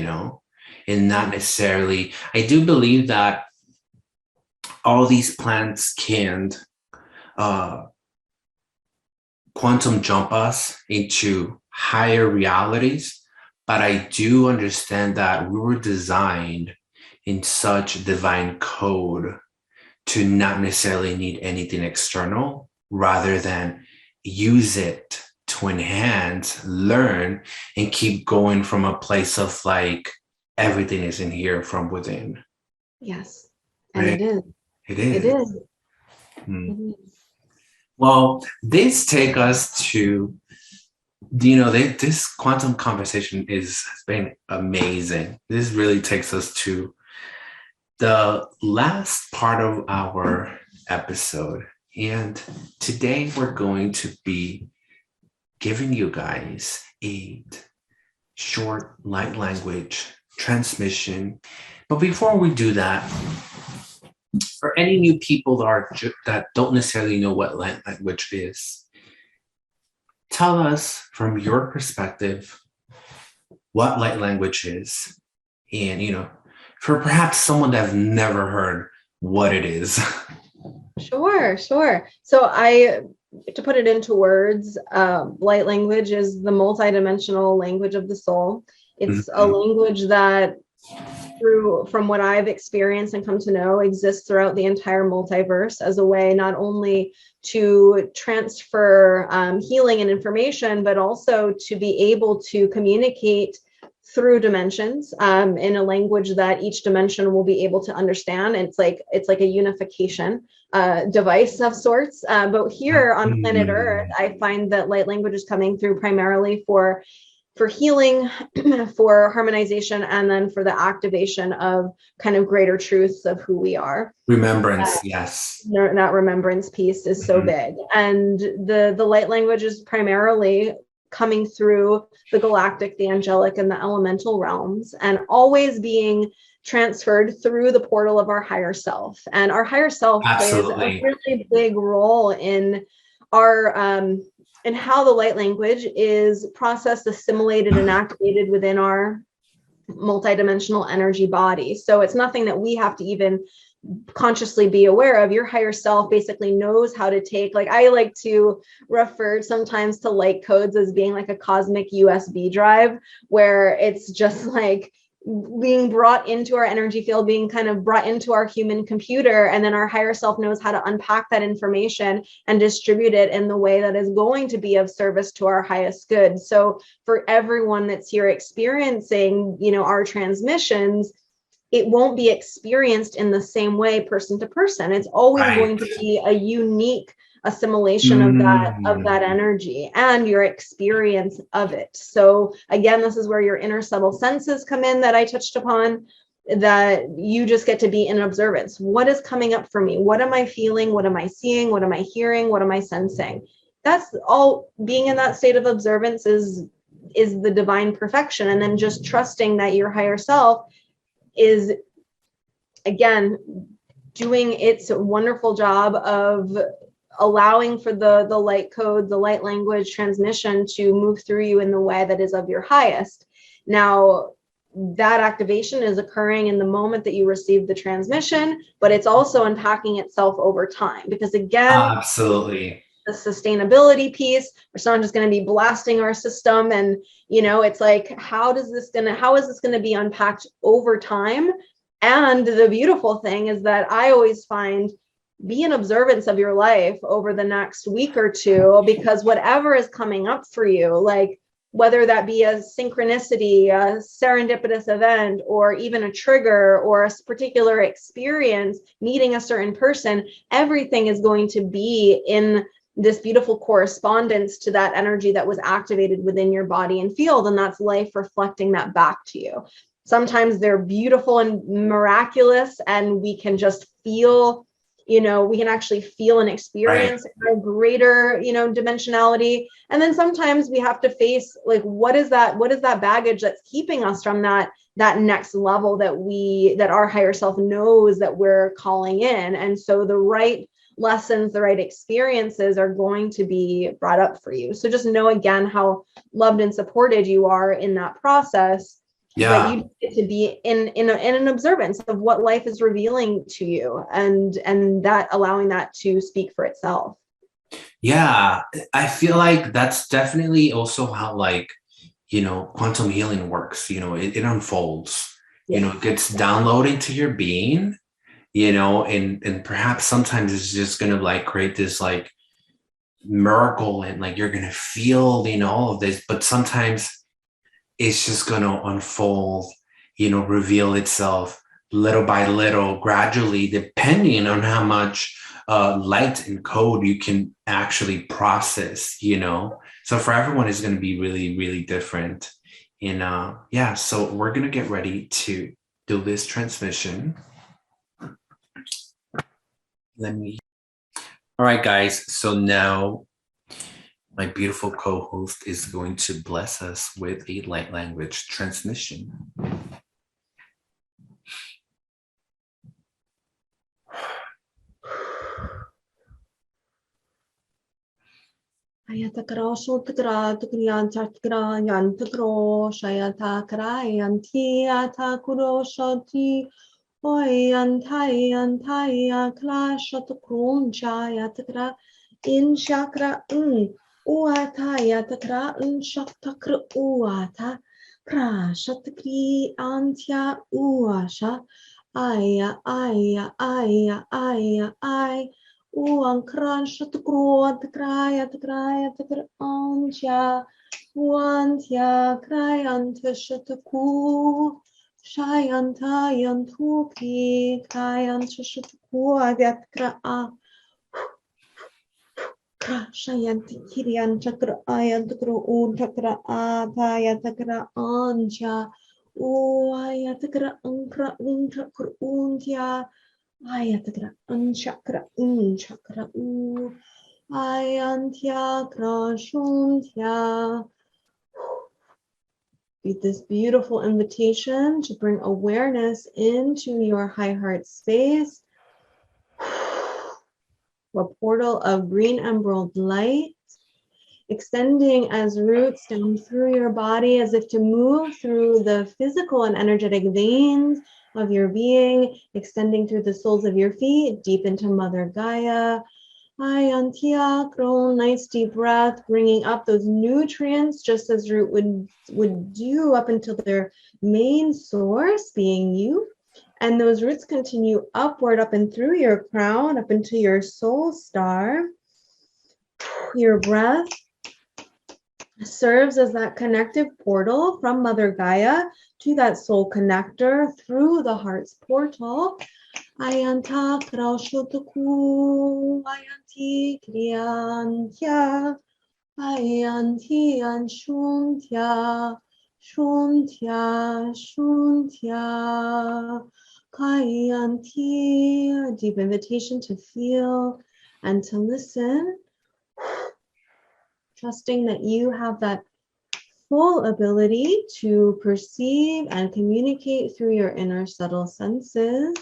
and not necessarily. I do believe that all these plants can uh, quantum jump us into higher realities, but I do understand that we were designed in such divine code to not necessarily need anything external, rather than use it to enhance, learn, and keep going from a place of like everything is in here from within. Yes. And Right? it is. It is. It is. Hmm. It is. Well, this take us to, this quantum conversation has been amazing. This really takes us to the last part of our episode. And today we're going to be giving you guys a short light language transmission. But before we do that, for any new people that don't necessarily know what light language is, tell us from your perspective what light language is. And, for perhaps someone that's never heard what it is. Sure. So to put it into words, light language is the multidimensional language of the soul. It's a language that, from what I've experienced and come to know, exists throughout the entire multiverse as a way not only to transfer healing and information, but also to be able to communicate through dimensions in a language that each dimension will be able to understand. And it's like a unification device of sorts. But here on planet Earth, I find that light language is coming through primarily for healing, for harmonization, and then for the activation of kind of greater truths of who we are. Remembrance, yes. That remembrance piece is so big. And the light language is primarily coming through the galactic, the angelic, and the elemental realms, and always being transferred through the portal of our higher self. And our higher self plays a really big role in our and how the light language is processed, assimilated, and activated within our multidimensional energy body. So it's nothing that we have to even consciously be aware of. Your higher self basically knows how to take, like I like to refer sometimes to light codes as being like a cosmic USB drive, where it's just like being brought into our energy field, being kind of brought into our human computer, and then our higher self knows how to unpack that information and distribute it in the way that is going to be of service to our highest good. So for everyone that's here experiencing, our transmissions, it won't be experienced in the same way person to person. It's always going to be a unique assimilation of that energy and your experience of it. So again, this is where your inner subtle senses come in that I touched upon, that you just get to be in observance. What is coming up for me? What am I feeling? What am I seeing? What am I hearing? What am I sensing? That's all. Being in that state of observance is the divine perfection. And then just trusting that your higher self is, again, doing its wonderful job of allowing for the light code, the light language transmission to move through you in the way that is of your highest. Now, that activation is occurring in the moment that you receive the transmission, but it's also unpacking itself over time, because again, absolutely, the sustainability piece, we're not just going to be blasting our system, and it's like, how is this going to be unpacked over time? And the beautiful thing is that I always find, be in observance of your life over the next week or two, because whatever is coming up for you, like whether that be a synchronicity, a serendipitous event, or even a trigger or a particular experience, meeting a certain person, everything is going to be in this beautiful correspondence to that energy that was activated within your body and field. And that's life reflecting that back to you. Sometimes they're beautiful and miraculous, and we can just feel we can actually feel and experience a greater, dimensionality. And then sometimes we have to face, like, what is that baggage that's keeping us from that next level that our higher self knows that we're calling in. And so the right lessons, the right experiences are going to be brought up for you. So just know, again, how loved and supported you are in that process. Yeah. But you get to be in an observance of what life is revealing to you, and that allowing that to speak for itself. Yeah, I feel like that's definitely also how, like, quantum healing works. It unfolds. Yes. It gets downloaded into your being, and perhaps sometimes it's just gonna like create this like miracle, and like you're gonna feel, all of this, but sometimes it's just gonna unfold, reveal itself little by little, gradually, depending on how much light and code you can actually process, So for everyone, it's going to be really, really different. And yeah, so we're going to get ready to do this transmission. All right, guys. So now my beautiful co-host is going to bless us with a light language transmission. Ayatakara shotakara tukriyan chatkara yantakro shayatakara yantiata kuro shoti oyantaya kla shotakron chayatakara in chakra uataya takra shaktakra uata kra shatakri antya uasha aya Uankran shatakro takraya anja wantya krayanta shataku shayanta yantuki krayanta shataku avyakra shayanti kiryan chakra ayantakra untakra atayatakra anja uayatakra ankra untakra untya Ayatakra unchakra unchakra u ayantya krashuntya. With this beautiful invitation to bring awareness into your high heart space, a portal of green emerald light, extending as roots down through your body as if to move through the physical and energetic veins of your being, extending through the soles of your feet, deep into Mother Gaia. Ayantia, nice deep breath, bringing up those nutrients just as root would do up until their main source, being you. And those roots continue upward, up and through your crown, up into your soul star. Your breath serves as that connective portal from Mother Gaia to that soul connector through the heart's portal. Ayanta krashotaku, ayanti kriyantya, ayanti anshuntya, shuntya, kayanti. A deep invitation to feel and to listen, trusting that you have that full ability to perceive and communicate through your inner subtle senses.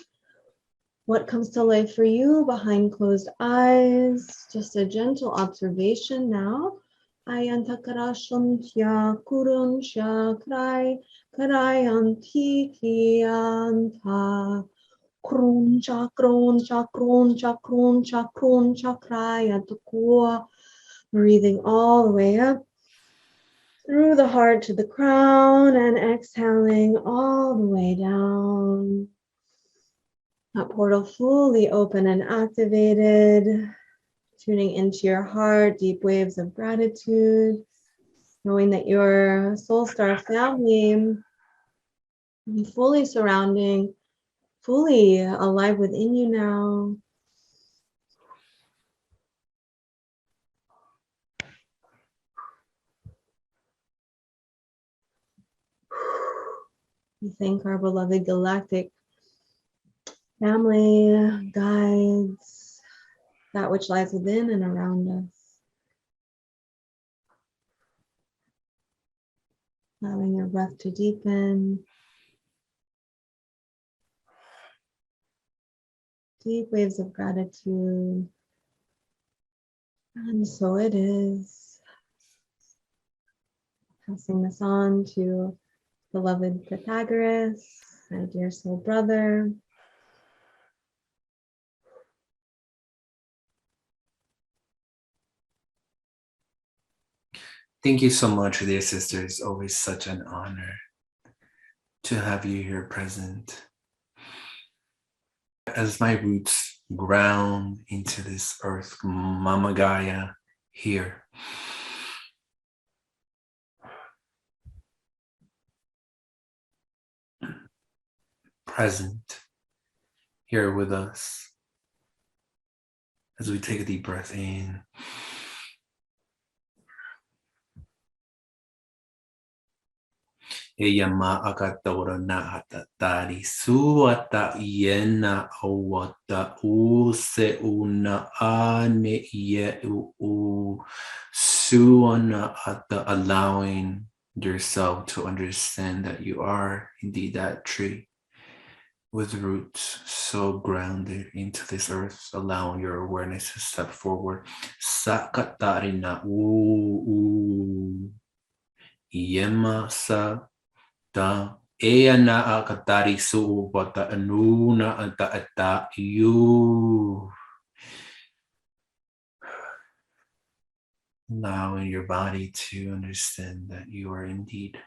What comes to life for you behind closed eyes? Just a gentle observation now. Ayantakara shuntya kurunsha krai karayanti kiyanta kruncha kruncha kruncha kruncha kruncha krayantakua. Breathing all the way up through the heart to the crown and exhaling all the way down. That portal fully open and activated, tuning into your heart, deep waves of gratitude, knowing that your soul star family fully surrounding, fully alive within you now. We thank our beloved galactic family, guides, that which lies within and around us. Allowing your breath to deepen. Deep waves of gratitude. And so it is. Passing this on to beloved Pythagoras, my dear soul brother. Thank you so much, dear sister. It's always such an honor to have you here present. As my roots ground into this earth, Mama Gaia here. Present here with us. As we take a deep breath in. Eya ma akatora na atatari suata yena awata use una ane ye u suana ata, allowing yourself to understand that you are indeed that tree with roots so grounded into this earth, allowing your awareness to step forward. Sakatari na u yema sa ta ea na akatari su bata anuna anta ata you. Allowing your body to understand that you are indeed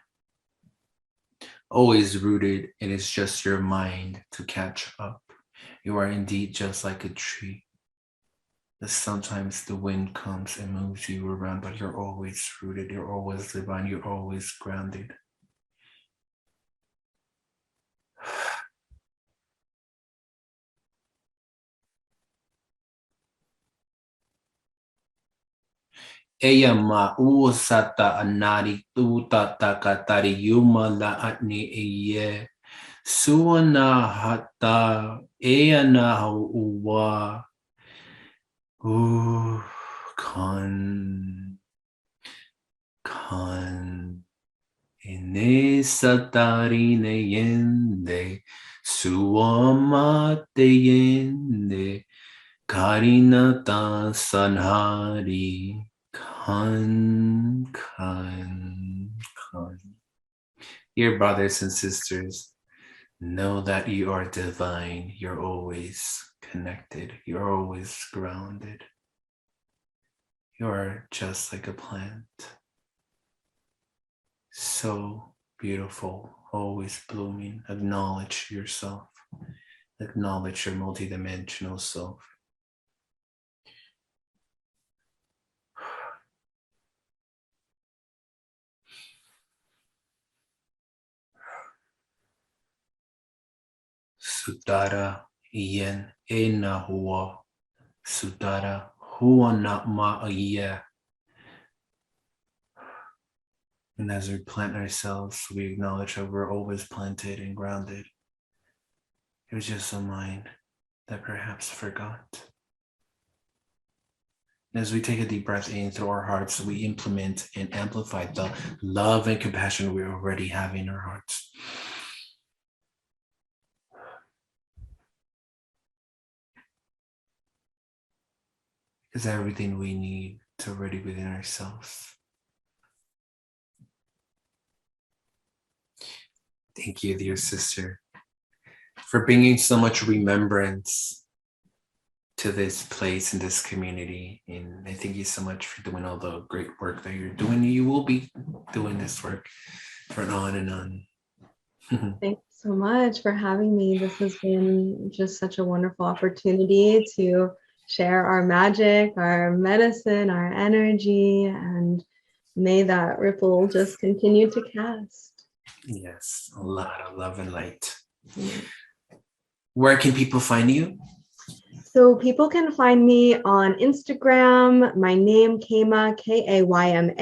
always rooted, and it's just your mind to catch up. You are indeed just like a tree. That sometimes the wind comes and moves you around, but you're always rooted, you're always divine, you're always grounded. Eya ma usata anari tuta takatari yuma la atni eye suana hata eya na uwa kan ine satari ne yende suamate yende karinata sanhari. Kan. Dear brothers and sisters, know that you are divine. You're always connected. You're always grounded. You are just like a plant. So beautiful, always blooming. Acknowledge yourself. Acknowledge your multidimensional self. Sutara yen ena hua. Sutara hua na ma iya. And as we plant ourselves, we acknowledge that we're always planted and grounded. It was just a mind that perhaps forgot. And as we take a deep breath in through our hearts, we implement and amplify the love and compassion we already have in our hearts. Because everything we need is already within ourselves. Thank you, dear sister, for bringing so much remembrance to this place and this community. And I thank you so much for doing all the great work that you're doing. You will be doing this work for on and on. Thanks so much for having me. This has been just such a wonderful opportunity to share our magic, our medicine, our energy, and may that ripple just continue to cast. Yes, a lot of love and light. Yeah. Where can people find you? So people can find me on Instagram. My name, Kayma, Kayma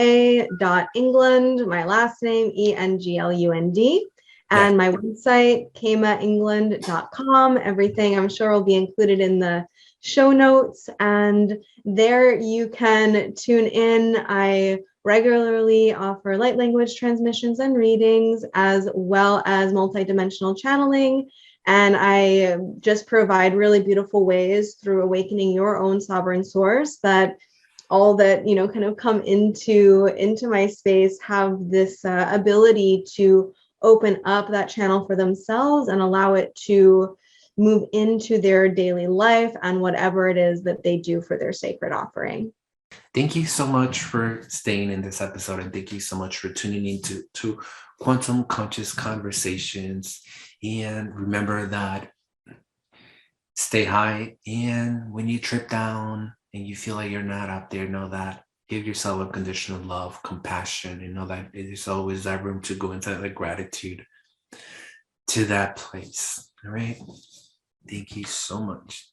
.Englund. My last name, Englund. And my website, KaymaEnglund.com. Everything I'm sure will be included in the show notes, and there you can tune in. I regularly offer light language transmissions and readings, as well as multidimensional channeling. And I just provide really beautiful ways through awakening your own sovereign source that all that kind of come into my space have this ability to open up that channel for themselves and allow it to move into their daily life and whatever it is that they do for their sacred offering. Thank you so much for staying in this episode, and thank you so much for tuning in to Quantum Conscious Conversations. And remember that stay high, and when you trip down and you feel like you're not up there, know that give yourself unconditional love, compassion, and know that there's always that room to go into that gratitude to that place. All right. Thank you so much.